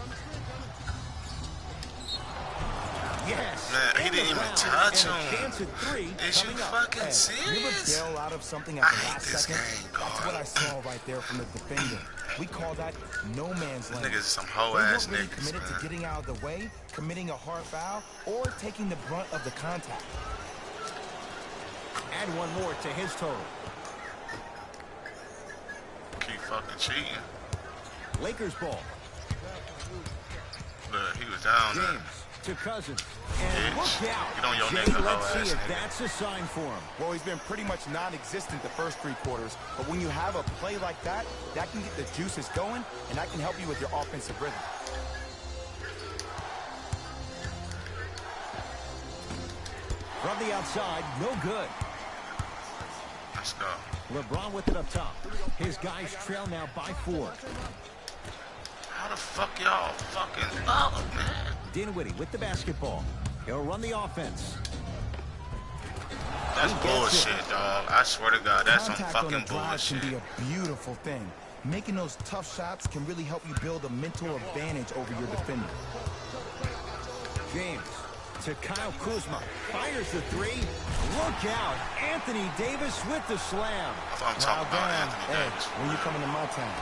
Yes. Man, he And didn't the even foul, touch and a him. chance at 3 Is you coming up. fucking Hey, you ever serious? bail out of something at I the hate last this second? game, That's dog. what I saw right there from the defender. We call that no man's land. Niggas some hoe They ass weren't really niggas, committed man. to getting out of the way, committing a hard foul, or taking the brunt of the contact. Add one more to his total. Keep fucking cheating. Lakers ball. Look, he was down there. James to Cousins. And look out. Get on your Jay, nigga, let's see ass if nigga. that's a sign for him. Well, he's been pretty much non-existent the first 3 quarters, but when you have a play like that, that can get the juices going, and that can help you with your offensive rhythm. From the outside, no good. Let's go. LeBron with it up top. His guys trail now by 4. How the fuck y'all fucking up, man? Dinwiddie with the basketball. He'll run the offense. That's bullshit, dog. I swear to God, that's some Contact on fucking the drive bullshit. can be a beautiful thing. Making those tough shots can really help you build a mental advantage over your defender. James to Kyle Kuzma. Fires the 3. Look out. Anthony Davis with the slam. I thought I'm talking about Anthony Davis. When you coming to my town?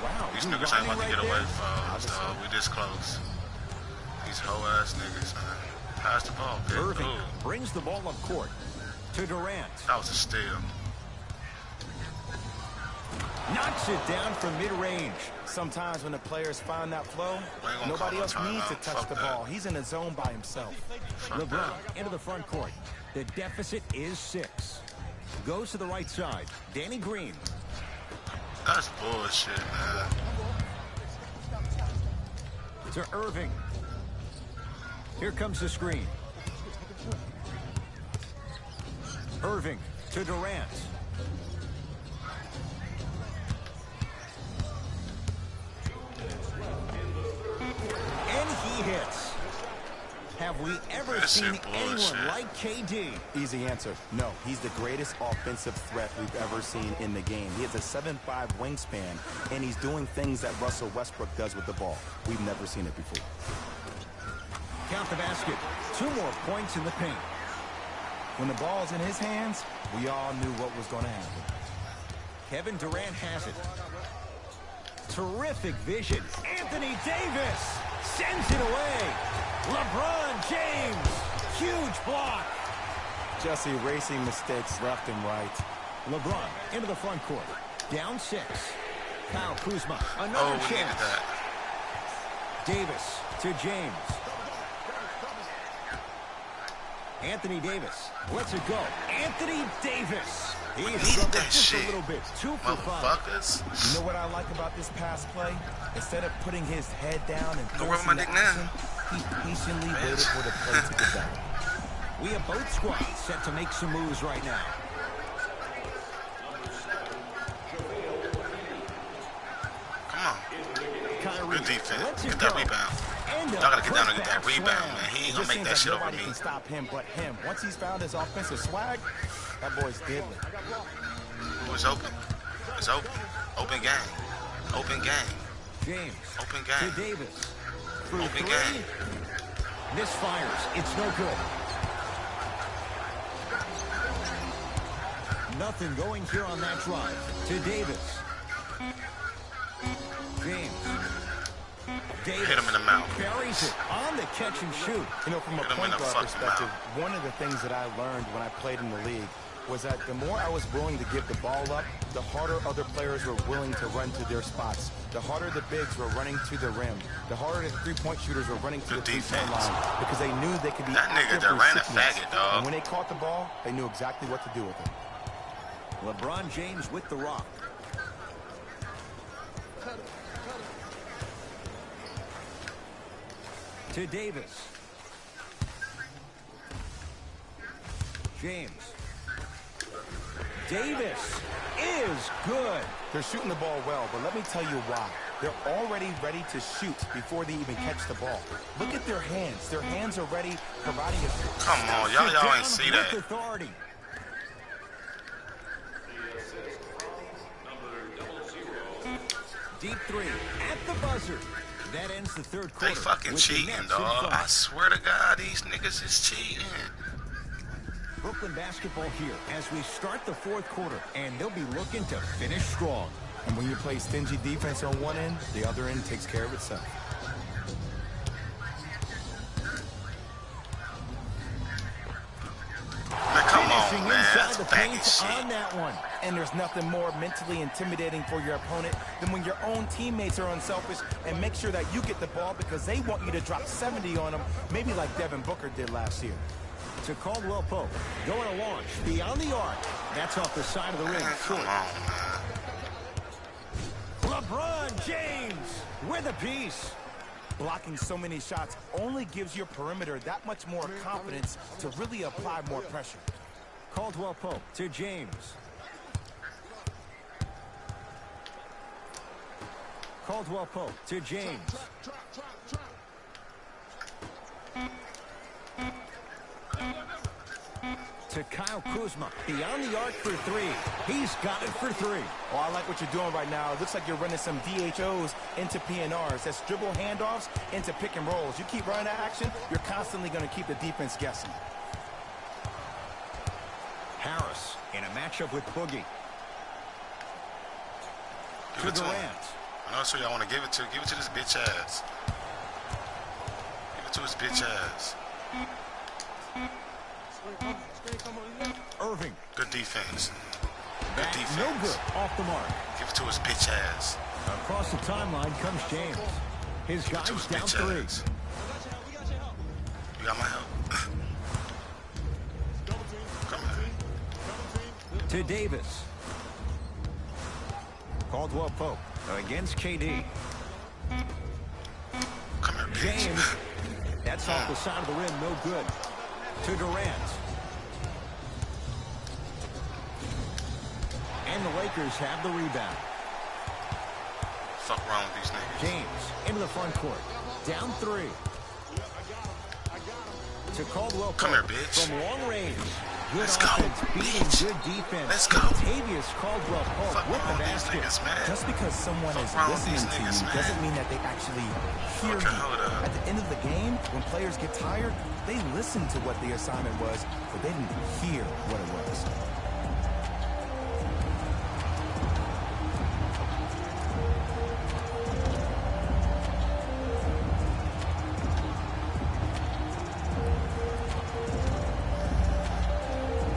Wow. These you niggas ain't about to running get right away there? from us, dog. We this close. These hoe-ass niggas, man. Pass the ball, kid. Irving Ooh, brings the ball up court to Durant. that was a steal. Knocks it down from mid-range. Sometimes when the players find that flow, I ain't gonna nobody call else no needs to timeout. touch Fuck the that. ball. He's in the zone by himself. Fuck LeBron that. into the front court. The deficit is 6. Goes to the right side. Danny Green. That's bullshit, man. To Irving. Here comes the screen. Irving to Durant. And he hits. Have we ever That seen shit anyone bullshit. like KD? Easy answer. No, he's the greatest offensive threat we've ever seen in the game. He has a 7'5" wingspan, and he's doing things that Russell Westbrook does with the ball. We've never seen it before. Count the basket. 2 more points in the paint. When the ball's in his hands, we all knew what was going to happen. Kevin Durant has it. Terrific vision. Anthony Davis sends it away. LeBron James. Huge block. Just erasing mistakes left and right. LeBron into the front court. Down 6. Kyle Kuzma. Oh, Another we needed chance. that. Davis to James. Anthony Davis lets it go. Anthony Davis. He We is needed struggled that just shit. a little bit. 2 for 5. Motherfuckers. You know what I like about this pass play? Instead of putting his head down and Don't worry forcing about the my dick action, he patiently waited for the play to develop. We have both squads set to make some moves right now. Come on. Kyrie Good defense. lets it Get that go. rebound. And Y'all gotta get down and get that putback rebound, slam. man. He ain't It gonna just make seems that like shit over nobody me. can stop him but him. Once he's found his offensive swag, that boy's deadly. Ooh, it's open. It's open. Open game. Open game. James Open to game. Davis. Through Open 3. game. Misfires. It's no good. Nothing going here on that drive. To Davis. James. Davis Hit him in the mouth. buries it on the catch and shoot. You know, from a Hit him point in the guard fucking perspective, mouth. one of the things that I learned when I played in the league was that the more I was willing to give the ball up, the harder other players were willing to run to their spots. The harder the bigs were running to the rim. The harder the three-point shooters were running to Good the three-point defense. line because they knew they could be That nigga active Durant a recipients. faggot, dog. And when they caught the ball, they knew exactly what to do with it. LeBron James with the rock. To Davis. James. Davis is good. They're shooting the ball well, but let me tell you why. They're already ready to shoot before they even catch the ball. Look at their hands. Their hands are ready, providing a... Come on, y'all Down ain't see with that. authority. Deep 3 at the buzzer. That ends the third quarter. They fucking with the cheating, Nets in dog. front. I swear to God, these niggas is cheating. Brooklyn basketball here as we start the fourth quarter, and they'll be looking to finish strong. And when you play stingy defense on one end, the other end takes care of itself. Man, come Finishing on, man. inside That's the banging paint shit. on that one. And there's nothing more mentally intimidating for your opponent than when your own teammates are unselfish and make sure that you get the ball because they want you to drop 70 on them, maybe like Devin Booker did last year. To Caldwell Pope, going to launch beyond the arc. That's off the side of the ring. Come on, man. LeBron James with a piece. Blocking so many shots only gives your perimeter that much more confidence to really apply more pressure. Caldwell Pope to James. Caldwell Pope to James. To Kyle Kuzma, beyond the arc for three. He's got it for three. Oh, I like what you're doing right now. It looks like you're running some DHOs into PNRs. That's dribble handoffs into pick and rolls. You keep running that action, you're constantly going to keep the defense guessing. Harris in a matchup with Boogie. Give To it to him. Durant. I know that's who y'all want to give it to. Give it to this bitch ass. Give it to his bitch ass. Irving. Good defense. Good That defense. no good. Off the mark. Give it to his bitch ass. Across the timeline comes James. His Give it to guys his down bitch three. ass. You got my help. Come here. To Davis. Caldwell Pope against KD. Come here, bitch. James. That's off the side of the rim. No good. To Durant. And the Lakers have the rebound. Fuck wrong with these niggas. James into the front court. Down three. To Caldwell Pope. Come here, bitch. From long range. Good Let's go, offense, beating bitch. good defense. Let's go. Tavius Caldwell Pope Fuck with the wrong with these basket. niggas, man. Just because someone Fuck is wrong with listening these to niggas, you man. doesn't mean that they actually hear Okay, you. hold up. At the end of the game, when players get tired, they listen to what the assignment was, but they didn't hear what it was.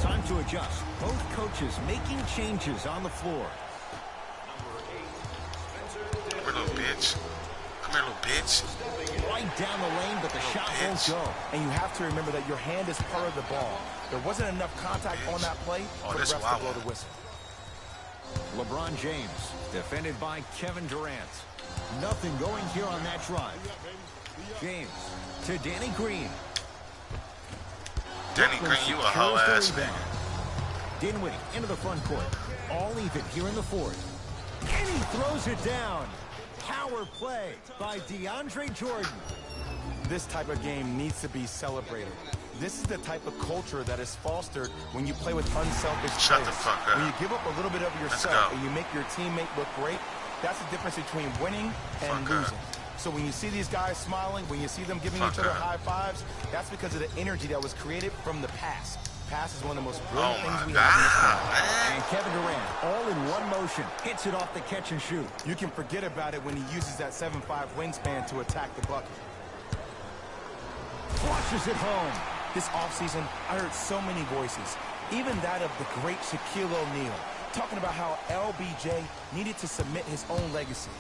Time to adjust. Both coaches making changes on the floor. Come here, little bitch. Come here, little bitch. Right down the lane, but the shot won't bitch. go. And you have to remember that your hand is part of the ball. There wasn't enough contact on that play for the this refs is to blow wild. the whistle. LeBron James, defended by Kevin Durant. Nothing going here on that drive. James to Danny Green. Danny Green, you a hoe ass Secures the nigga. rebound. Dinwiddie into the front court. All even here in the fourth. And he throws it down. Power play by DeAndre Jordan. This type of game needs to be celebrated. This is the type of culture that is fostered when you play with unselfish Shut players. the fuck up. When you give up a little bit of yourself go. and you make your teammate look great, that's the difference between winning and Fuck losing. up. So when you see these guys smiling, when you see them giving Fuck each other up. high fives, that's because of the energy that was created from the pass. Pass is one of the most brilliant Oh things my we have in this game. God, man. And Kevin Durant, all in one motion, hits it off the catch and shoot. You can forget about it when he uses that 7'5" wingspan to attack the bucket. Flushes it home. This offseason, I heard so many voices, even that of the great Shaquille O'Neal, talking about how LBJ needed to submit his own legacy.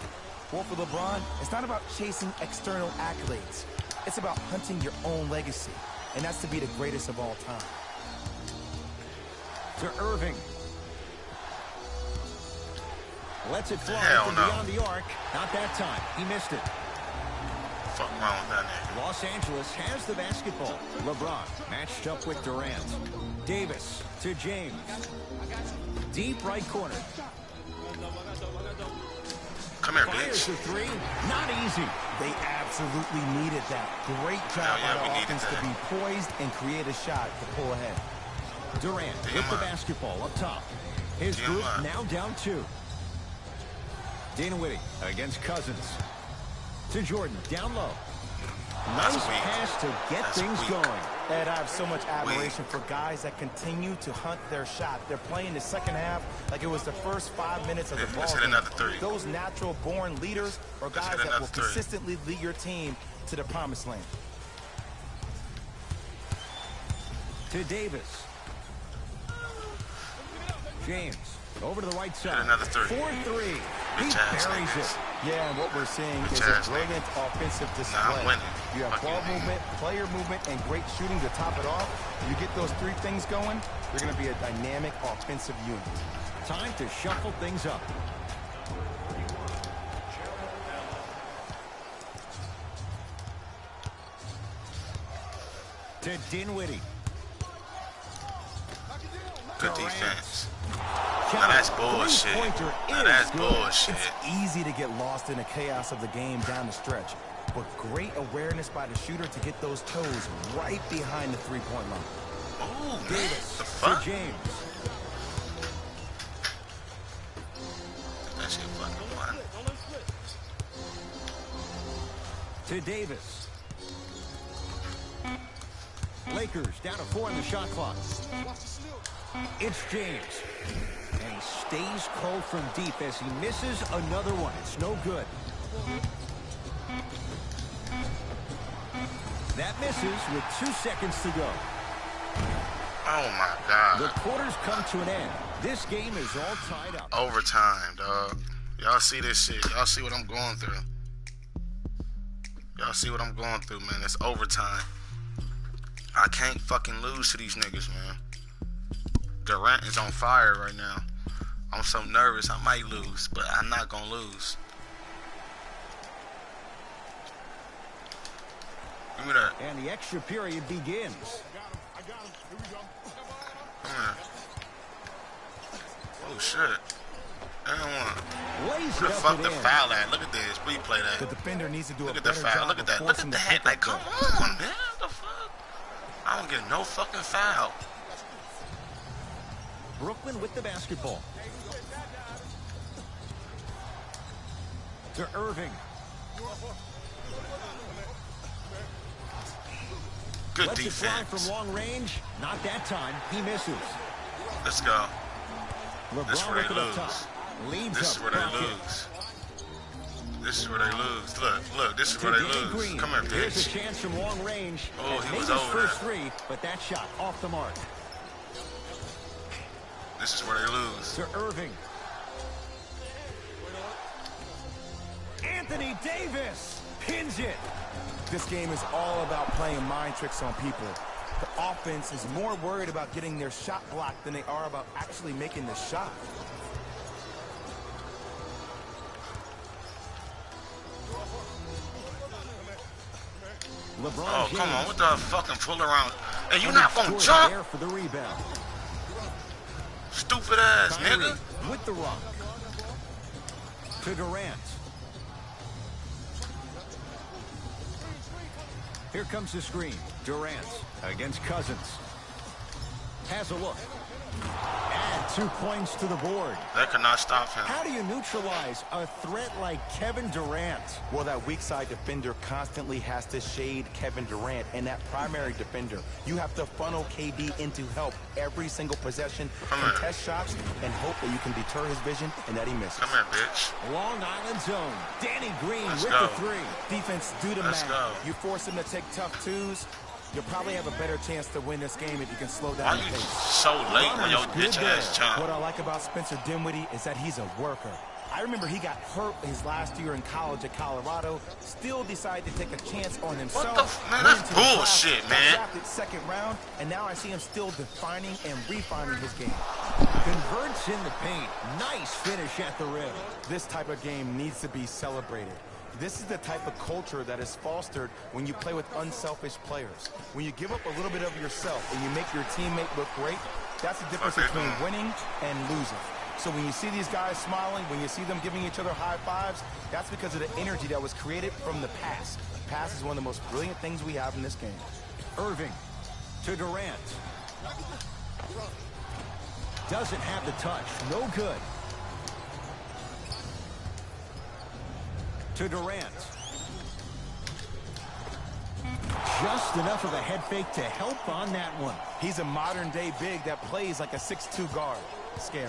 Well, for LeBron, it's not about chasing external accolades. It's about hunting your own legacy, and that's to be the greatest of all time. To Irving. Lets it fly Hell from no. beyond the arc. Not that time. He missed it. Fuck wrong with that nigga. Los Angeles has the basketball. LeBron matched up with Durant. Davis to James. Deep right corner. Come here, Fires bitch. the three. Not easy. They absolutely needed that. Great job Hell yeah, by we the needed offense to that. be poised and create a shot to pull ahead. Durant Damn with the right. basketball up top. His Damn group right. now down two. Dinwiddie against Cousins. To Jordan, down low. That's Nice weak. pass to get That's things weak. going. Ed, I have so much admiration for guys that continue to hunt their shot. They're playing the second half like it was the first 5 minutes of the Yeah, ball let's hit game. another three. Those natural-born leaders are Let's guys hit that another will three. consistently lead your team to the promised land. To Davis. James, over to the right Hit side. another 3. 4-3. He Bitch ass buries niggas. it. Yeah, and what we're seeing Bitch is a ass brilliant offensive display. Nah, I'm winning. You have Fuck you, ball nigga. movement, player movement, and great shooting to top it off. You get those 3 things going, you're going to be a dynamic offensive unit. Time to shuffle things up. To Dinwiddie. Good defense. Now that's bullshit. Now that's bullshit. It's easy to get lost in the chaos of the game down the stretch, but great awareness by the shooter to get those toes right behind the three-point line. Oh, man. Davis The to fuck? James. That shit fucking fun. To Davis. Lakers down to 4 on the shot clock. It's James. And he stays cold from deep as he misses another one. It's no good. That misses with 2 seconds to go. Oh, my God. The quarters come to an end. This game is all tied up. Overtime, dog. Y'all see this shit. Y'all see what I'm going through. Y'all see what I'm going through, man. It's overtime. I can't fucking lose to these niggas, man. Durant is on fire right now. I'm so nervous I might lose, but I'm not gonna lose. Give me that. And the extra period begins. I got him. Here we go. Come here. Oh shit. Damn. Lays Where it the up fuck and the in. foul at? Look at this. Replay The that. defender needs to do Look a at the better foul. job Look at of that. Look forcing at the that. Like, pickup come there. on, man. What the fuck? I don't get no fucking foul. Brooklyn with the basketball. To Irving. Good Lets it fly defense. from long range. Not that time. He misses. Let's go. LeBron This is where with they it up lose. top. Leads This is up. where they Rocket. lose. This is where they lose. Look, this is To where they Danny lose. Green. Come here, Here's a bitch. chance from long range. Oh, And he made was his over first there. 3, but that shot off the mark. This is where they lose. To Irving. Anthony Davis pins it. This game is all about playing mind tricks on people. The offense is more worried about getting their shot blocked than they are about actually making the shot. LeBron Oh, James. come on. What the fucking pull around? Hey, you And not he gonna scores jump? there for the rebound. Stupid ass, Kyrie nigga. with the rock. To Durant. Here comes the screen. Durant against Cousins. Has a look. And 2 points to the board. That could not stop him. How do you neutralize a threat like Kevin Durant? Well, that weak side defender constantly has to shade Kevin Durant, and that primary defender, you have to funnel KD into help every single possession, Come here. contest shots, and hope that you can deter his vision and that he misses. Come here, bitch. Long Island zone. Danny Green Let's with go. the 3. Defense, do the Let's math. go. You force him to take tough twos, you'll probably have a better chance to win this game if you can slow Why down the you pace. so late on your Good bitch there. ass jump? What I like about Spencer Dinwiddie is that he's a worker. I remember he got hurt his last year in college at Colorado, still decided to take a chance on himself. Man, went that's into the class, bullshit, got man. drafted second round, and now I see him still defining and refining his game. Converts in the paint. Nice finish at the rim. This type of game needs to be celebrated. This is the type of culture that is fostered when you play with unselfish players. When you give up a little bit of yourself and you make your teammate look great, that's the difference Okay, between cool. winning and losing. So when you see these guys smiling, when you see them giving each other high fives, that's because of the energy that was created from the pass. Pass is one of the most brilliant things we have in this game. Irving to Durant. Doesn't have the touch. No good. To Durant. Just enough of a head fake to help on that one. He's a modern-day big that plays like a 6'2 guard. Scary.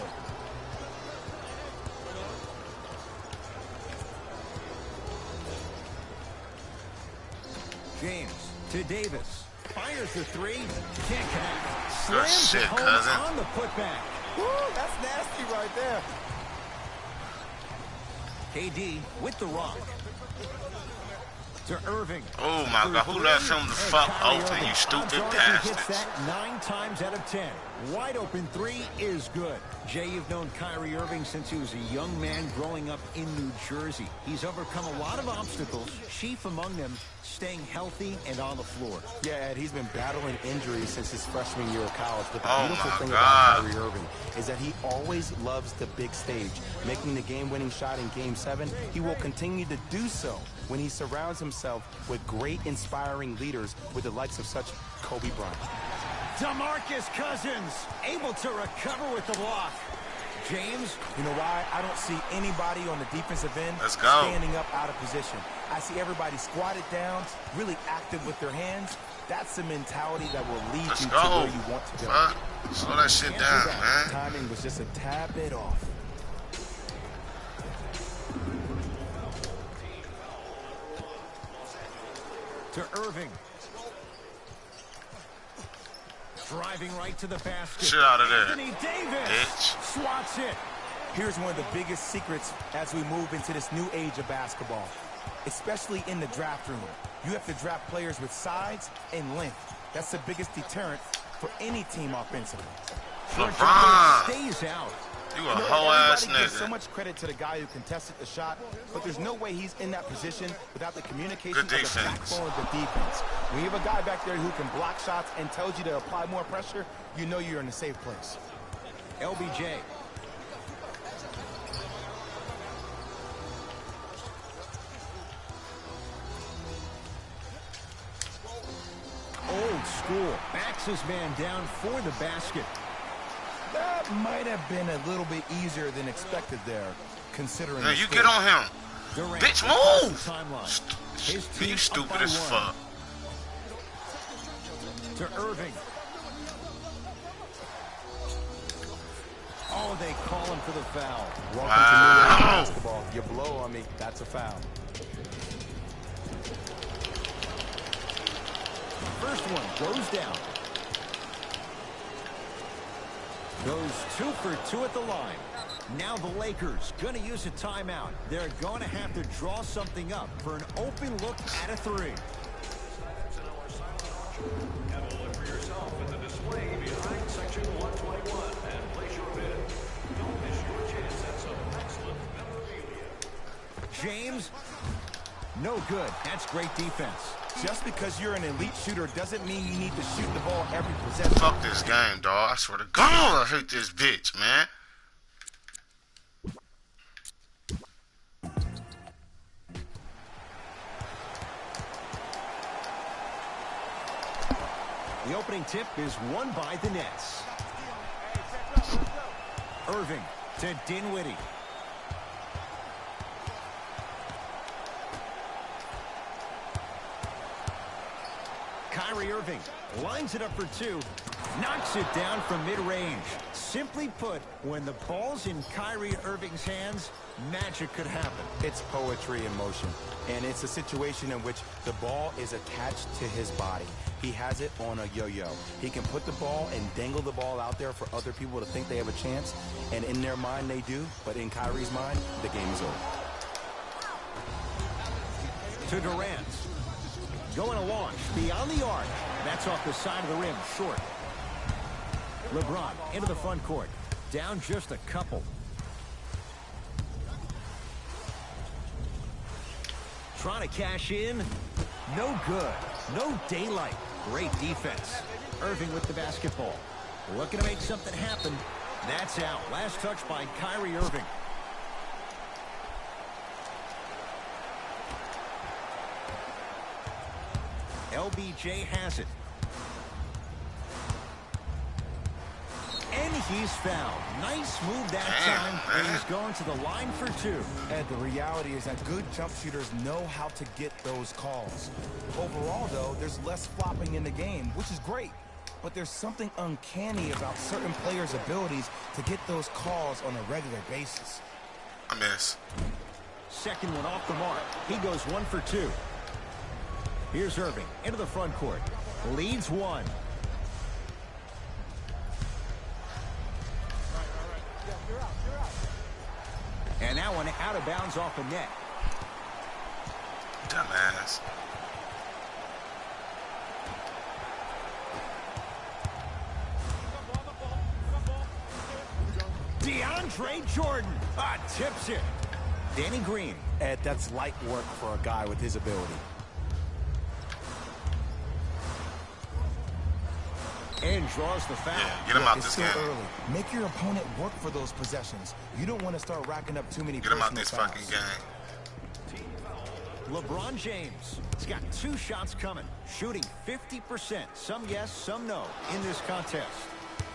James to Davis. Fires the 3. Can't connect. Good Slams shit, it home cousin. on the putback. Woo, that's nasty right there. KD with the rock. To Irving. Oh my God, who left him the fuck open, you stupid Hits bastards. that 9 times out of 10. Wide open 3 is good. Jay, you've known Kyrie Irving since he was a young man growing up in New Jersey. He's overcome a lot of obstacles, chief among them staying healthy and on the floor. Yeah, Ed, he's been battling injuries since his freshman year of college. But the Oh beautiful my thing God. about Kyrie Irving is that he always loves the big stage. Making the game-winning shot in Game 7, he will continue to do so when he surrounds himself with great, inspiring leaders with the likes of such Kobe Bryant. DeMarcus Cousins able to recover with the block. James. You know why? I don't see anybody on the defensive end Let's go. standing up out of position. I see everybody squatted down, really active with their hands. That's the mentality that will lead Let's you go. to where you want to go. Fuck. Slow that shit down, man. Timing was just a tad bit off. To Irving. Driving right to the basket. Shit out of there, Anthony Davis bitch. swats it. Here's one of the biggest secrets as we move into this new age of basketball, especially in the draft room. You have to draft players with size and length. That's the biggest deterrent for any team offensively. LeBron, Stays out. you a hoe ass Everybody gives so nigga. much credit to the guy who contested the shot, but there's no way he's in that position without the communication Good of the defense. backbone of the defense. When you have a guy back there who can block shots and tells you to apply more pressure, you know you're in a safe place. LBJ. Old school. Backs his man down for the basket. That might have been a little bit easier than expected there, considering Man, the you score. get on him. Durant Bitch, across the move. timeline. His You team stupid up by as 1. fuck. To Irving. Oh, they call him for the foul. Welcome Wow. to New York basketball. You blow on me, that's a foul. First one goes down. Goes 2 for 2 at the line. Now the Lakers going to use a timeout. They're going to have to draw something up for an open look at a 3. Have a look for yourself at the display behind section 121 and place your bid. Don't miss your chance at some excellent memorabilia. James, no good. That's great defense. Just because you're an elite shooter doesn't mean you need to shoot the ball every possession. Fuck this game, dog. I swear to God, I hate this bitch, man. The opening tip is won by the Nets. Irving to Dinwiddie. Kyrie Irving lines it up for 2. Knocks it down from mid-range. Simply put, when the ball's in Kyrie Irving's hands, magic could happen. It's poetry in motion, and it's a situation in which the ball is attached to his body. He has it on a yo-yo. He can put the ball and dangle the ball out there for other people to think they have a chance, and in their mind they do, but in Kyrie's mind, the game is over. To Durant. Going to launch beyond the arc. That's off the side of the rim, short. LeBron into the front court. Down just a couple. Trying to cash in. No good. No daylight. Great defense. Irving with the basketball. Looking to make something happen. That's out. Last touch by Kyrie Irving. LBJ has it. And he's fouled. Nice move that time. And he's going to the line for 2. And the reality is that good jump shooters know how to get those calls. Overall, though, there's less flopping in the game, which is great. But there's something uncanny about certain players' abilities to get those calls on a regular basis. I miss. Second one off the mark. He goes 1 for 2. Here's Irving into the front court. Leads 1. And that one out of bounds off the net. Dumbass. DeAndre Jordan tips it. Danny Green. Ed, that's light work for a guy with his ability. And draws the foul. Yeah, get him out It's this still game. early. Make your opponent work for those possessions. You don't want to start racking up too many Get him out personal this fouls. fucking game. LeBron James. He's got 2 shots coming. Shooting 50%. Some yes, some no in this contest.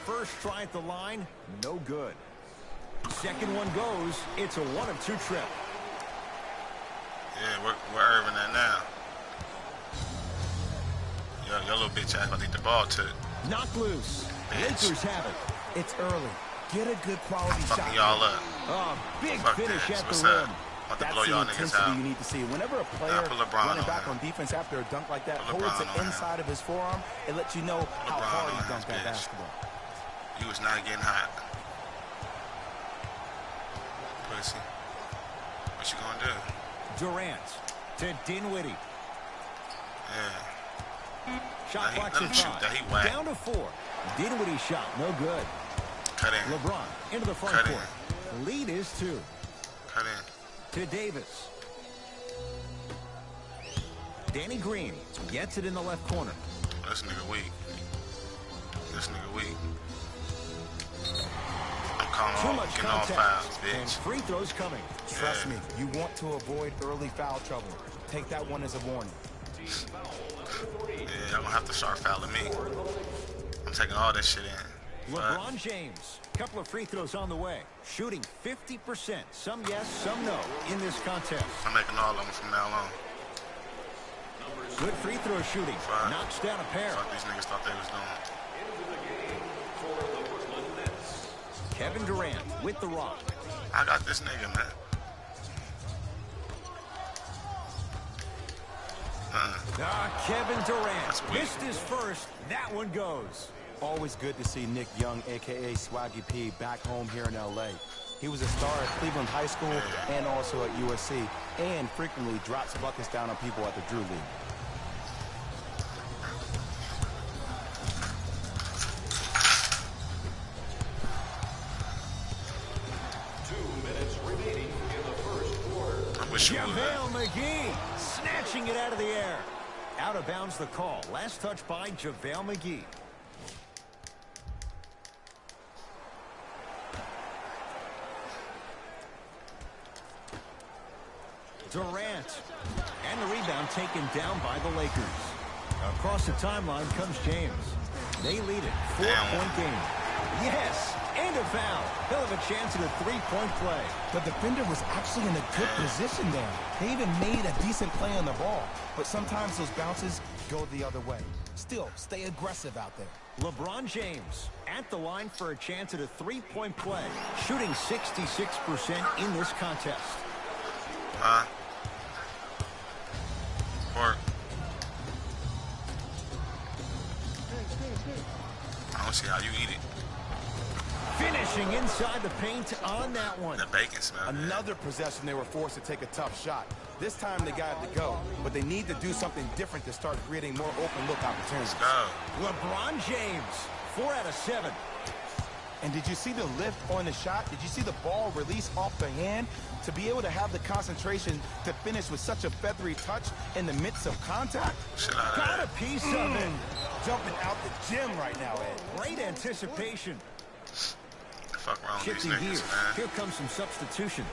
First try at the line, no good. Second one goes. It's a 1 of 2 trip. Yeah, we're Irving that now. Yo, your little bitch ass, I think the ball took. Knocked loose. Bitch. Lakers have it. It's early. Get a good quality shot. Fucking y'all up. Big Fuck finish this. at What's the up? rim. About to That's blow the y'all niggas intensity out. you need to see. Whenever a player put LeBron running on back him. on defense after a dunk like that Put holds LeBron it on him. inside of his forearm, it lets you know how LeBron hard on he his dunked that bitch. basketball. You was not getting hot. Pussy. What you gonna do? Durant to Dinwiddie. Yeah. Shot Let clock's him at shoot 5. that. He whack. Down to 4. Dinwiddie shot, no good. Cut in. LeBron into the front Cut in. court. Lead is 2. Cut in. To Davis. Danny Green gets it in the left corner. This nigga weak. This nigga weak. I'm calling Too all, much getting all contact. fouls, And bitch. free throws coming. Trust Yeah. me, you want to avoid early foul trouble. Take that one as a warning. Yeah, y'all gonna have to start fouling me. I'm taking all this shit in. Fuck. LeBron James. Couple of free throws on the way. Shooting 50%. Some yes, some no in this contest. I'm making all of them from now on. Good free throw shooting. Fuck. Knocks down a pair. Fuck these niggas thought they was doing. Kevin Durant with the rock. I got this nigga, man. Kevin Durant That's weak. missed his first. That one goes. Always good to see Nick Young, a.k.a. Swaggy P, back home here in L.A. He was a star at Cleveland High School and also at USC, and frequently drops buckets down on people at the Drew League. I wish you would. JaVale McGee snatching it out of the air. Out of bounds the call. Last touch by JaVale McGee. Durant. And the rebound taken down by the Lakers. Across the timeline comes James. They lead it. 4-point game. Yes, and a foul. He'll have a chance at a 3-point play. The defender was actually in a good position there. They even made a decent play on the ball. But sometimes those bounces go the other way. Still, stay aggressive out there. LeBron James at the line for a chance at a 3-point play. Shooting 66% in this contest. Or I don't see how you eat it. Finishing inside the paint on that one. The bacon smell. Another possession they were forced to take a tough shot. This time they got it to go, but they need to do something different to start creating more open look opportunities. Go. LeBron James, 4 out of 7. And did you see the lift on the shot? Did you see the ball release off the hand? To be able to have the concentration to finish with such a feathery touch in the midst of contact? Shit out of Got that. a piece of it. Jumping out the gym right now, Ed. Great anticipation. Fuck wrong with these Shifting gears. niggas, man. Here comes some substitutions.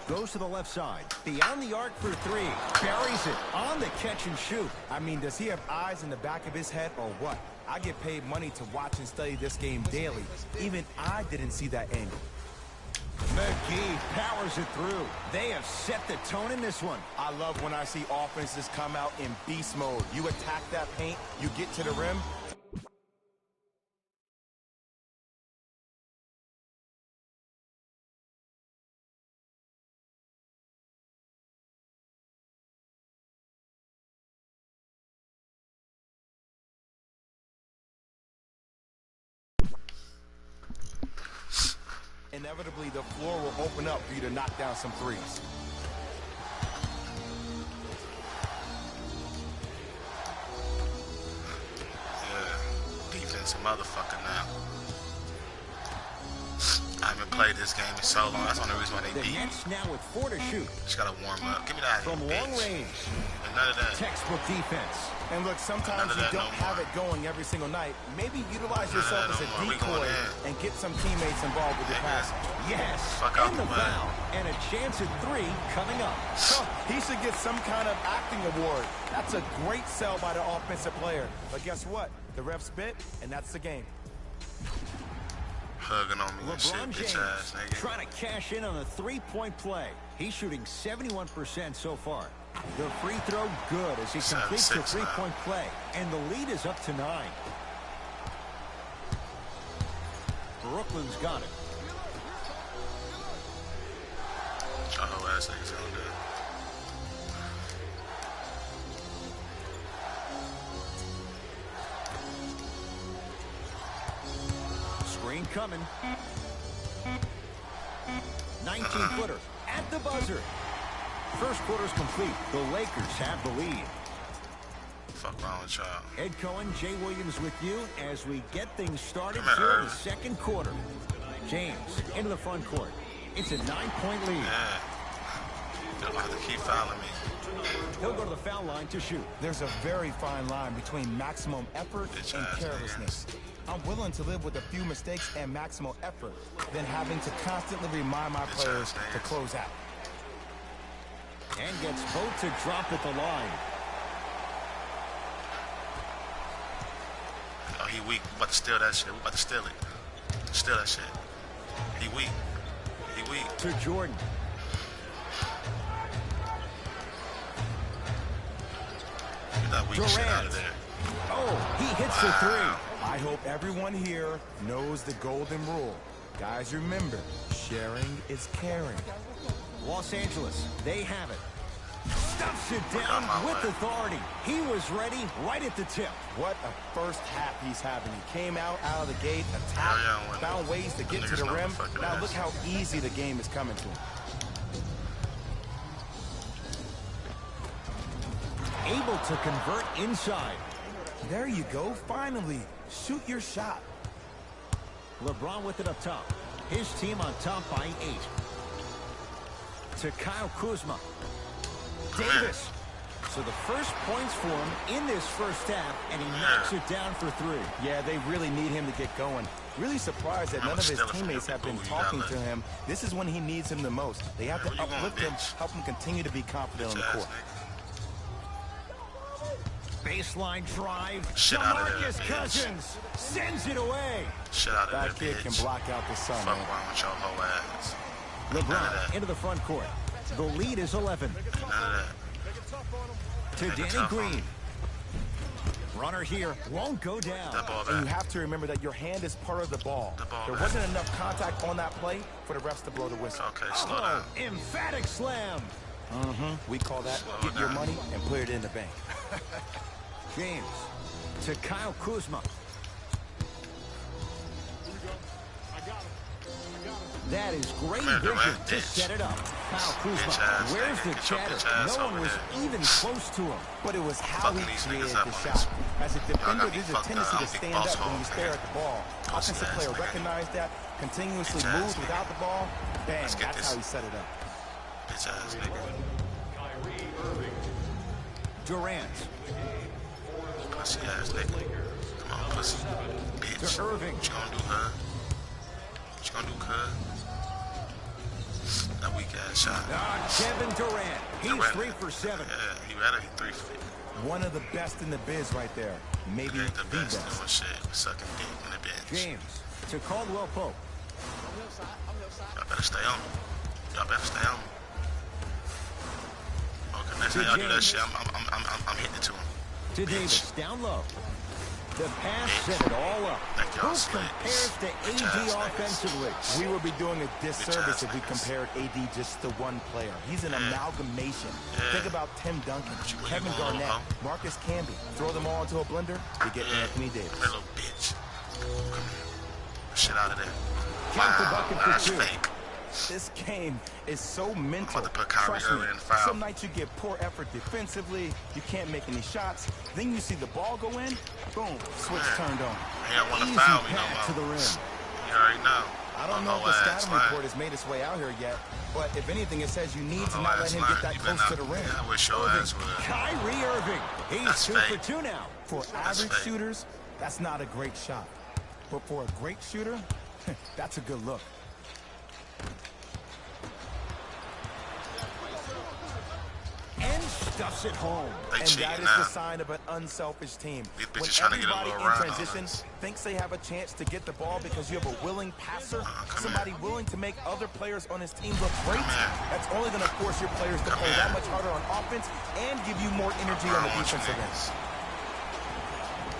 Goes to the left side. Beyond the arc for 3. Buries it on the catch and shoot. I mean, does he have eyes in the back of his head or what? I get paid money to watch and study this game daily. Even I didn't see that angle. McGee powers it through. They have set the tone in this one. I love when I see offenses come out in beast mode. You attack that paint, you get to the rim, inevitably the floor will open up for you to knock down some threes. Yeah, defense a motherfucker now. I haven't played this game in so long. That's the only reason why they beat. The Nets now with 4 to shoot. Just gotta warm up. Give me that From bitch. long range. And none of that. Textbook defense. And look, sometimes you don't have it going every single night. Maybe utilize yourself as a decoy and get some teammates involved with your passing. Yes, Fuck out and the the way. foul. And a chance at 3 coming up. Huh, he should get some kind of acting award. That's a great sell by the offensive player. But guess what? The ref spit, and that's the game. Hugging on me and shit, LeBron bitch James ass nigga. trying to cash in on a 3-point play. He's shooting 71% so far. The free throw good as he completes the 3-point play. And the lead is up to 9. Brooklyn's got it. Oh, ass niggas gonna do. Screen coming. 19-footer at the buzzer. First quarter's complete. The Lakers have the lead. Fuck wrong with y'all. Ed Cohen, Jay Williams with you as we get things started Come here here, in the second quarter. James into the front court. It's a 9-point lead. Yeah. You'll have to keep fouling me. He'll go to the foul line to shoot. There's a very fine line between maximum effort Bitch and ass carelessness. I'm willing to live with a few mistakes and maximal effort than having to constantly remind my players to close out. And gets both to drop at the line. Oh, he weak. We about to steal that shit. We about to steal it. Steal that shit. He weak. He weak. To Jordan. Get that weak shit out of Durant. there. Oh, he hits the 3. I hope everyone here knows the golden rule. Guys, remember, sharing is caring. Los Angeles, they have it. Stuffs it down my with way. authority. He was ready right at the tip. What a first half he's having. He came out of the gate, attacked, Yeah, yeah, found ways to get to niggas the know rim. the fucking Now ass. look how easy the game is coming to him. Able to convert inside. There you go, finally. Shoot your shot. LeBron with it up top. His team on top by 8. To Kyle Kuzma. Davis. So the first points for him in this first half, and he knocks it down for 3. Yeah, they really need him to get going. Really surprised that none of his teammates have been talking to him. This is when he needs him the most. They have to where you going, uplift him, bitch? help him continue to be confident on the Bitch court. ass nigga. Baseline drive. Shit out of there, DeMarcus bitch. Cousins sends it away. Shit out of That there, kid bitch. can block out the sun, Fuck man. wrong with your whole ass. None of LeBron that. into the front court. The lead is 11. None of that. To Make it Danny tough on Green. him. Runner here won't go down. That ball And you back. have to remember that your hand is part of the ball. The ball There back. wasn't enough contact on that play for the refs to blow the whistle. Okay, slow down. Emphatic slam. We call that Slow get your down. money and put it in the bank. James to Kyle Kuzma. That is great Come here, vision Durant, to bitch. set it up. Kyle Kuzma, Bitch ass where's nigga. the Get your chatter? bitch ass No one over was there. even close to him. But it was how Fucking he these created niggas up the on shot. this. As a defender, got me there's a fucked tendency up. to I'm big stand boss up when you hog, stare nigga. at the ball. Boss Offensive ass player nigga. recognized that, continuously Bitch ass moved nigga. without the ball. Bang, Let's get that's this. how he set it up. Bitch ass nigga. Durant Pussy ass nigga. Come on, pussy. Bitch. to Irving. What you gonna do, huh? What you gonna do, cuz? That weak ass shot. Kevin Durant. He's Durant. 3 for 7. Yeah, he better be 3 for 8. One of the best in the biz right there. Maybe He ain't the the best best. doing shit. Sucking dick in the bench. James to Caldwell Pope. Y'all better stay on me. Y'all better stay on me. Okay, next time y'all do that James. shit, I'm hitting it to him. To Bitch. Davis, down low. The pass Bitch. set it all up. Thank y'all, Who slick. compares to Bitch AD ass niggas. offensively? We would be doing a disservice Bitch if we ass niggas. compared AD just to one player. He's an amalgamation. Yeah. Think about Tim Duncan, you Kevin going, Garnett, huh? Marcus Camby. Throw them all into a blender, you get Anthony Davis. Come here, little bitch. Come here. Shit out of there. Count the bucket for That's 2. fake. This game is so mental. I'm about to put Kyrie Trust me, Irving in foul. some nights you get poor effort defensively, you can't make any shots, then you see the ball go in, boom, switch turned on. He don't want to Easy foul me no pass to the more. rim. You already know. I don't know if the scouting report has made its way out here yet, but if anything, it says you need to not let him get that close to the rim. Yeah, I wish your ass would have. Kyrie Irving. He's That's 2 fake. for 2 now. For average fake. shooters, that's not a great shot. But for a great shooter, that's a good look. And stuffs it home. They And cheating that is now. the sign of an unselfish team. These When bitches trying to get a everybody little in run on transition us. thinks they have a chance to get the ball because you have a willing passer, come somebody here. willing to make other players on his team look great, Come here. that's only going to force your players to Come play here. that much harder on offense and give you more energy on the I want you defensive end. niggas.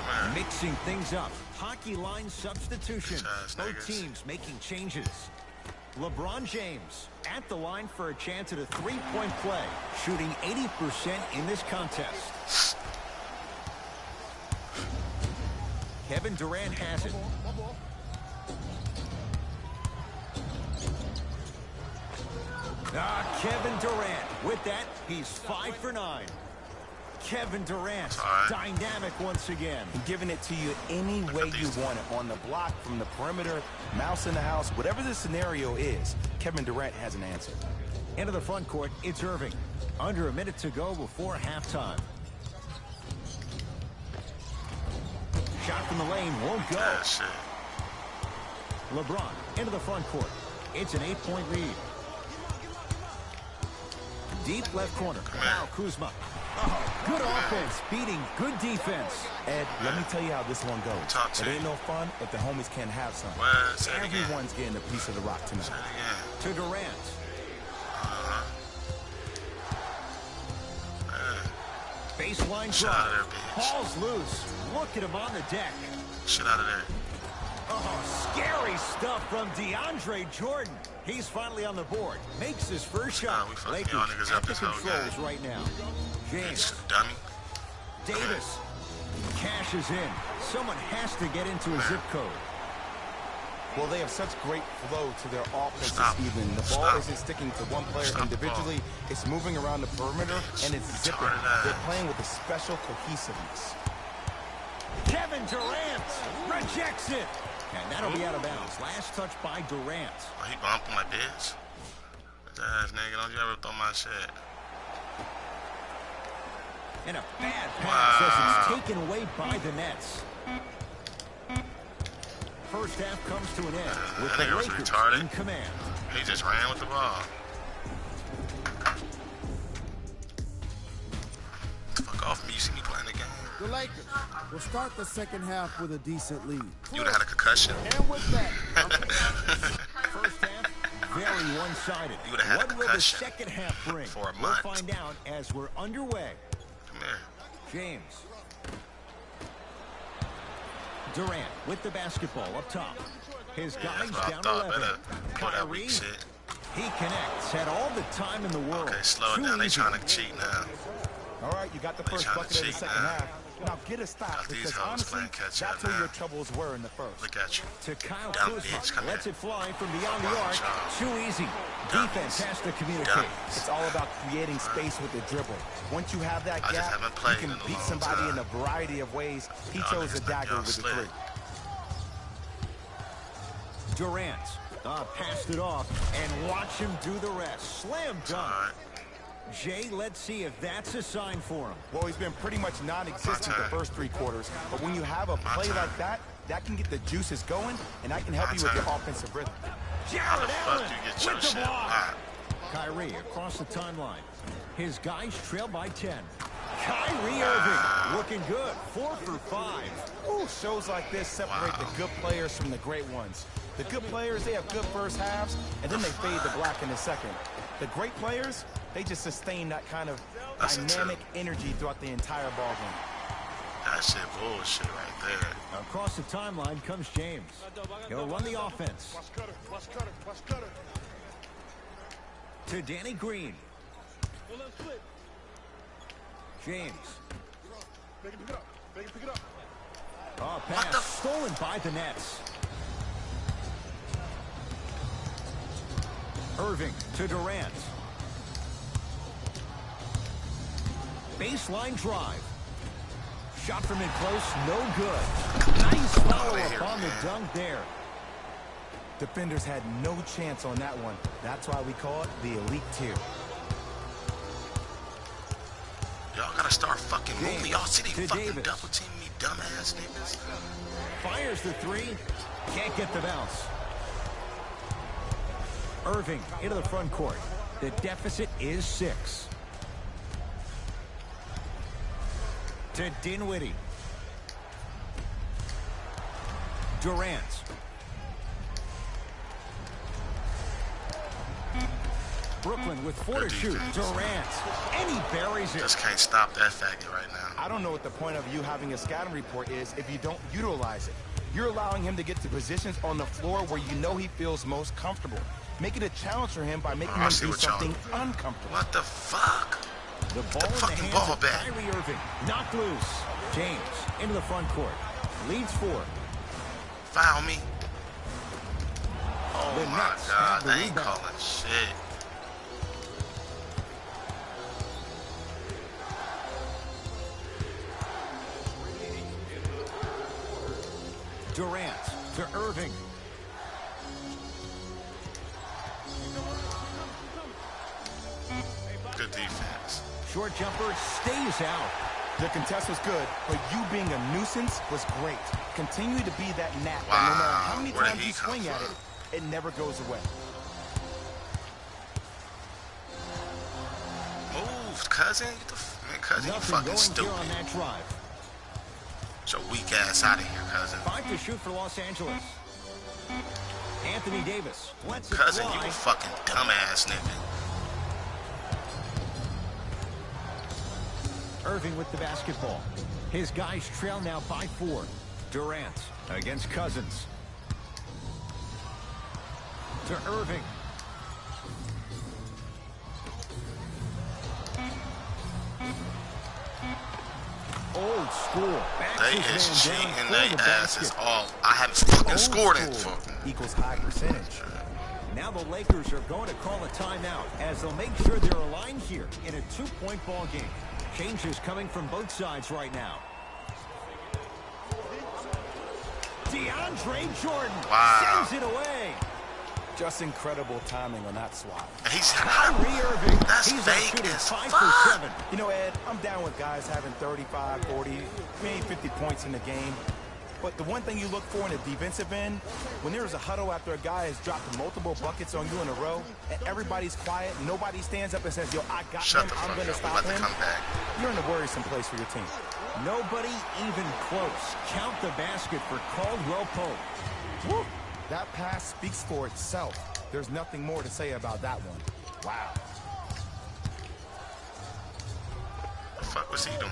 Come here. Mixing things up. Hockey line substitution. Bitch-ass Both niggas. teams making changes. LeBron James at the line for a chance at a three-point play, shooting 80% in this contest. Kevin Durant has it. Kevin Durant. With that, he's 5 for 9. Kevin Durant, All right. dynamic once again. Giving it to you any way you want it, on the block, from the perimeter, mouse in the house, whatever the scenario is, Kevin Durant has an answer. Into the front court, it's Irving. Under a minute to go before halftime. Shot from the lane won't go. Ah, shit. LeBron into the front court. It's an 8-point lead. Deep left corner. Now Kuzma. Oh, good offense beating good defense. Ed, let me tell you how this one goes. Talk to It ain't you. no fun if the homies can't have some. Well, say it again. Everyone's getting a piece of the rock tonight. Say it again. To Durant. Baseline Shut out drive. of there, bitch. Ball's loose. Look at him on the deck. Shit out of there. Oh, scary stuff from DeAndre Jordan. He's finally on the board. Makes his first shot. we fucking Lakers y'all niggas at up the this whole controls game. right now. James. Bitch, dummy. Davis. Cashes in. Someone has to get into a zip code. Well, they have such great flow to their offense Stop. this evening. The ball Stop. isn't sticking to one player Stop the individually. It's moving around the perimeter, and it's zipping. Retarded They're ass. playing with a special cohesiveness. Kevin Durant rejects it. And that'll be out of bounds. Last touch by Durant. Oh, he bumping my bitch. Bitch ass nigga, don't you ever throw my shit. And a bad pass as it's taken away by the Nets. First half comes to an end with That the nigga was Lakers retarded. in command. He just ran with the ball. Fuck off me, you see me playing the game. The Lakers will start the second half with a decent lead. You would've had a concussion. And with that, First half, very one-sided. You would've had a What will the concussion second half bring? for a We'll month. find out as we're underway. Come here. James. Durant with the basketball up top. His Yeah, guys that's what I down thought. 11. Better play that Kyrie, weak shit. he connects. Had all the time in the world. Okay, slow it Too down. They easy. trying to cheat now. All right, you got the first trying to bucket of the cheat second now. half. Now get a stop, Got these because hoes honestly, playing catch up that's where now. your troubles were in the first. Look at you. To Kyle Dumb Kuzma. bitch, come Lets here. it fly from beyond the Come on, arc. Charles. Too easy. Dummies. Defense has to communicate. Dummies. It's all about creating space with the dribble. Once you have that I just gap, haven't you played can in a beat long somebody in time. a variety of ways. He Y'all chose niggas a think dagger y'all with the slick. three. Durant passed it off, and watch him do the rest. Slam All dunk. right. Jay, let's see if that's a sign for him. Well, he's been pretty much non-existent My the turn. first three quarters, but when you have a play turn. like that, that can get the juices going, and that can help My you with your turn. offensive rhythm. How the Jared fuck Allen do you get your with the shit block. blocked? Kyrie across the timeline. His guys trail by 10. Kyrie Irving looking good. 4 for 5. Ooh, shows like this separate the good players from the great ones. The good players, they have good first halves, and then they fade to black in the second. The great players, they just sustain that kind of That's a dynamic two. energy throughout the entire ballgame. That shit bullshit right there. Across the timeline comes James. He'll run the offense. To Danny Green. James. Oh, pass stolen by the Nets. Irving to Durant. Baseline drive. Shot from in close, no good. Nice follow-up on the dunk there. Defenders had no chance on that one. That's why we call it the elite tier. Y'all gotta start fucking moving. Y'all see they fucking Davis. double team me, dumbass niggas. Fires the three. Can't get the bounce. Irving into the front court. The deficit is 6. To Dinwiddie. Durant. Brooklyn with 4 to shoot. Durant. And he buries it. Just can't stop that faggot right now. I don't know what the point of you having a scouting report is if you don't utilize it. You're allowing him to get to positions on the floor where you know he feels most comfortable. Make it a challenge for him by making him do something uncomfortable. What the fuck? The ball in the hands of Kyrie Irving. Knocked loose. James into the front court. Leads 4. Foul me. Oh The my Nets God, have the they ain't rebound. calling shit. Durant to Irving. Good defense. Short jumper stays out. The contest was good, but you being a nuisance was great. Continue to be that gnat. Wow, And no matter how many where did times he you come swing at from? it, it never goes away. Move, cousin. Get the man, cousin, you Nothing fucking going stupid. here on that drive. Get your weak ass out of here, cousin. 5 to shoot for Los Angeles. Anthony Davis lets it Cousin, fly. you a fucking dumbass nigga. Irving with the basketball. His guys trail now by 4. Durant against Cousins. To Irving. Old school. They is cheating their asses off. I haven't fucking scored it for. Equals high percentage. Now the Lakers are going to call a timeout as they'll make sure they're aligned here in a 2-point ball game. Changes coming from both sides right now. DeAndre Jordan sends it away. Just incredible timing on that swat. He's Kyrie Irving. That's He's fake shooting as 5 fuck. for 7. You know, Ed, I'm down with guys having 35, 40, maybe 50 points in the game. But the one thing you look for in a defensive end, when there's a huddle after a guy has dropped multiple buckets on you in a row, and everybody's quiet, nobody stands up and says, yo, I got him, I'm going to stop him. You're in a worrisome place for your team. Nobody even close. Count the basket for Caldwell Pope. Woo! That pass speaks for itself. There's nothing more to say about that one. Wow. What the fuck was he doing?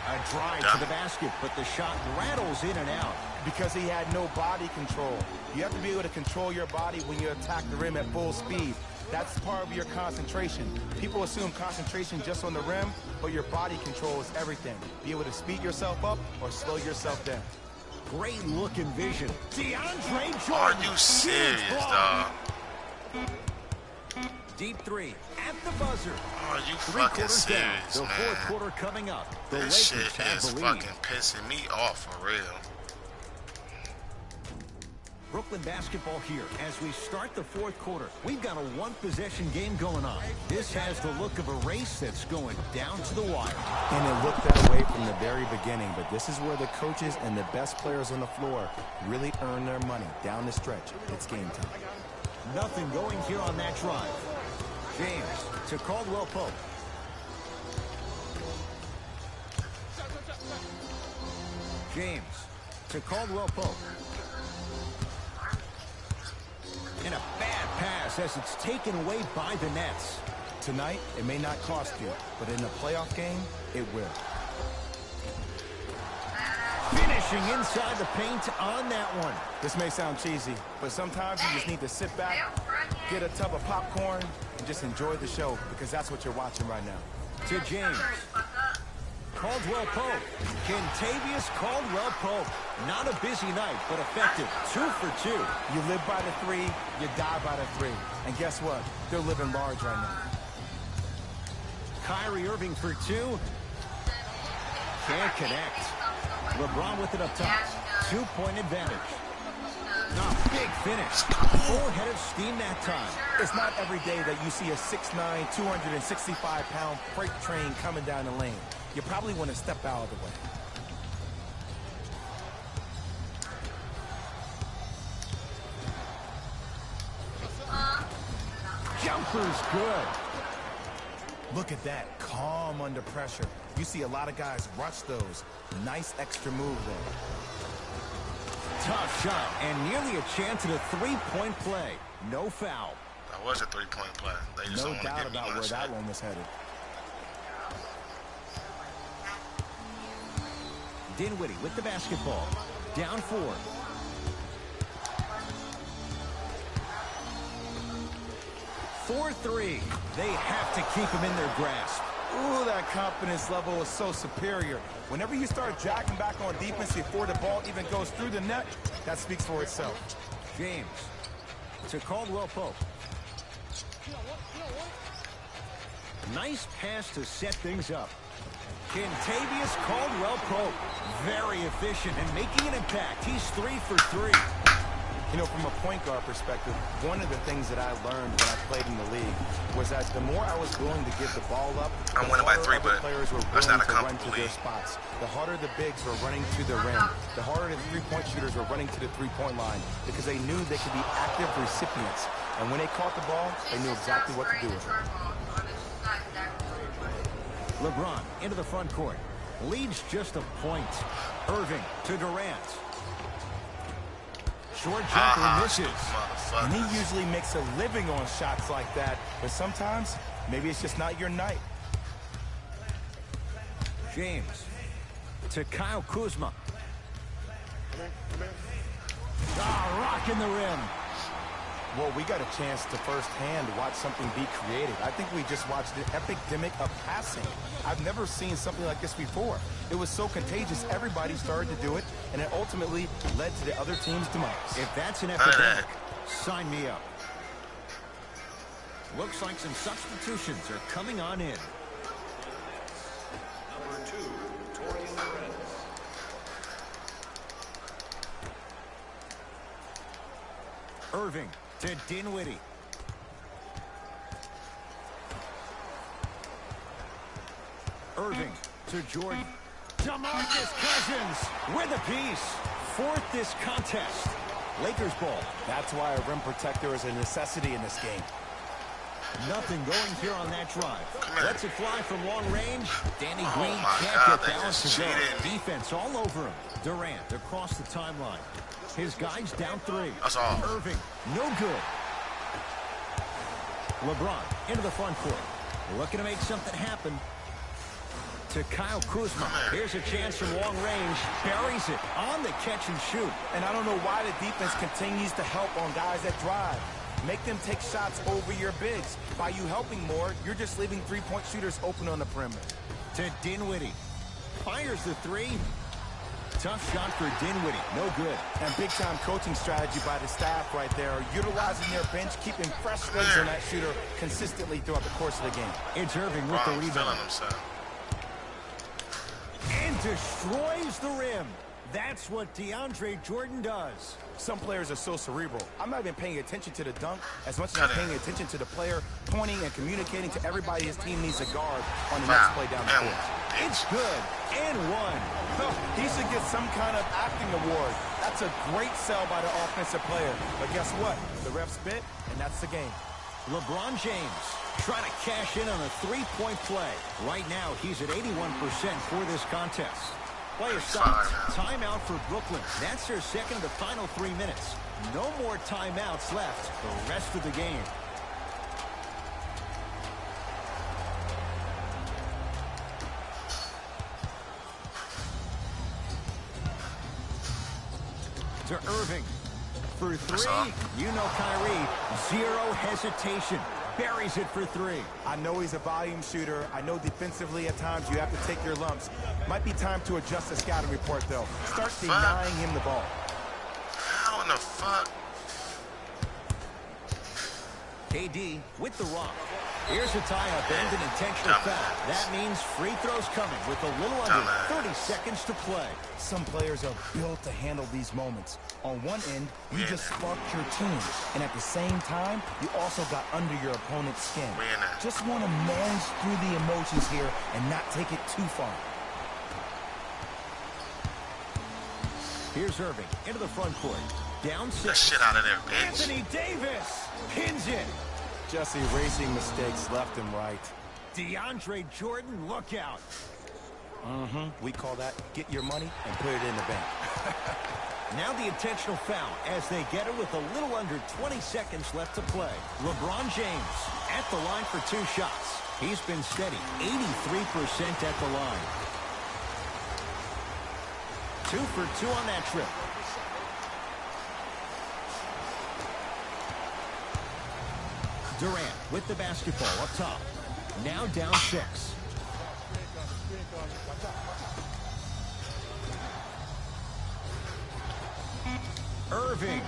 A drive to the basket, but the shot rattles in and out. Because he had no body control. You have to be able to control your body when you attack the rim at full speed. That's part of your concentration. People assume concentration just on the rim, but your body control is everything. Be able to speed yourself up or slow yourself down. Great looking vision. DeAndre Jordan. Are you serious, dog? Deep 3 at the buzzer. Are you 3 fucking quarters serious, down. The man? fourth quarter coming up. The This Lakers shit have is the lead. fucking pissing me off for real. Brooklyn basketball here as we start the fourth quarter. We've got a 1-possession game going on. This has the look of a race that's going down to the wire. And it looked that way from the very beginning, but this is where the coaches and the best players on the floor really earn their money down the stretch. It's game time. Nothing going here on that drive. James to Caldwell Pope. James to Caldwell Pope. And a bad pass as it's taken away by the Nets. Tonight, it may not cost you, but in a playoff game, it will. Finishing inside the paint on that one. This may sound cheesy, but sometimes you just need to sit back, get a tub of popcorn, and just enjoy the show, because that's what you're watching right now. To James. Caldwell Pope. Kentavious Caldwell Pope. Not a busy night, but effective. 2 for 2. You live by the 3, you die by the 3. And guess what? They're living large right now. Kyrie Irving for 2. Can't connect. LeBron with it up top. 2-point advantage. Oh, big finish. Full head of steam that time. It's not every day that you see a 6'9", 265-pound freight train coming down the lane. You probably want to step out of the way. Jumper's good. Look at that, calm under pressure. You see a lot of guys rush those. Nice extra move there. Tough shot, and nearly a chance at a 3-point play. No foul. That was a 3-point play. They just No don't want to doubt get me about on where the that shot. one was headed. Dinwiddie with the basketball. Down 4. For 3. They have to keep him in their grasp. Ooh, that confidence level is so superior. Whenever you start jacking back on defense before the ball even goes through the net, that speaks for itself. James to Caldwell Pope. Nice pass to set things up. Kentavious Caldwell Pope. Very efficient and making an impact. He's 3 for 3. You know, from a point guard perspective, one of the things that I learned when I played in the league was that the more I was willing to give the ball up, I'm the winning by harder 3, other but players were that's willing not a to run to comfortable their lead. spots. The harder the bigs were running to the rim, the harder the three-point shooters were running to the three-point line because they knew they could be active recipients. And when they caught the ball, they knew exactly what to do with it. LeBron into the front court. Leads just a point. Irving to Durant. Short jumper misses. And he usually makes a living on shots like that, but sometimes maybe it's just not your night. James to Kyle Kuzma. Rocking the rim. Well, we got a chance to firsthand watch something be created. I think we just watched an epidemic of passing. I've never seen something like this before. It was so contagious, everybody started to do it, and it ultimately led to the other team's demise. If that's an epidemic, sign me up. Looks like some substitutions are coming on in. Number 2, Torian Prince. Irving to Dinwiddie. Irving to Jordan. DeMarcus Cousins with a piece. 4th this contest. Lakers ball. That's why a rim protector is a necessity in this game. Nothing going here on that drive. Lets it fly from long range. Danny Oh Green my can't God, get they balance just to go. cheated. Defense all over him. Durant across the timeline. His guys down 3. That's all. Irving, no good. LeBron into the front court. Looking to make something happen. To Kyle Kuzma. Here's a chance from long range. Buries it on the catch and shoot. And I don't know why the defense continues to help on guys that drive. Make them take shots over your bigs. By you helping more, you're just leaving three-point shooters open on the perimeter. To Dinwiddie. Fires the 3. Tough shot for Dinwiddie. No good. And big-time coaching strategy by the staff right there, utilizing their bench, keeping fresh legs on that shooter consistently throughout the course of the game. It's Irving with the Feeling rebound. himself. And destroys the rim. That's what DeAndre Jordan does. Some players are so cerebral. I'm not even paying attention to the dunk as much as I'm paying attention to the player pointing and communicating to everybody his team needs a guard on the next play down the court. It's good. And 1. He should get some kind of acting award. That's a great sell by the offensive player. But guess what? The ref spit, and that's the game. LeBron James trying to cash in on a 3-point play. Right now, he's at 81% for this contest. Play stopped. Timeout for Brooklyn. That's their second of the final 3 minutes. No more timeouts left the rest of the game. To Irving for for That's all. three. You know Kyrie, zero hesitation. Buries it for three. I know he's a volume shooter. I know defensively at times you have to take your lumps. Might be time to adjust the scouting report, though. Start denying him the ball. How in the fuck? KD with the rock. Here's a tie-up and an intentional foul. That means free throws coming with a little under 30 seconds to play. Some players are built to handle these moments. On one end, you just sparked your team. And at the same time, you also got under your opponent's skin. Just want to manage through the emotions here and not take it too far. Here's Irving into the front court. Down Get 6. that shit out of there, bitch. Anthony Davis pins it. Just erasing mistakes left and right. DeAndre Jordan, look out. We call that get your money and put it in the bank. Now the intentional foul as they get it with a little under 20 seconds left to play. LeBron James at the line for 2 shots. He's been steady, 83% at the line. 2 for 2 on that trip. Durant with the basketball up top. Now down 6. Irving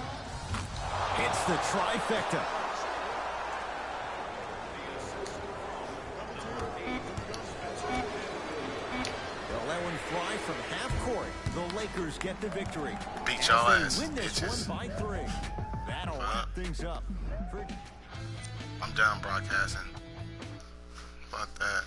hits the trifecta. They'll let one fly from half court. The Lakers get the victory. Beat y'all ass, Win this bitches. one by 3. That'll wrap things up. I'm done broadcasting. Fuck that.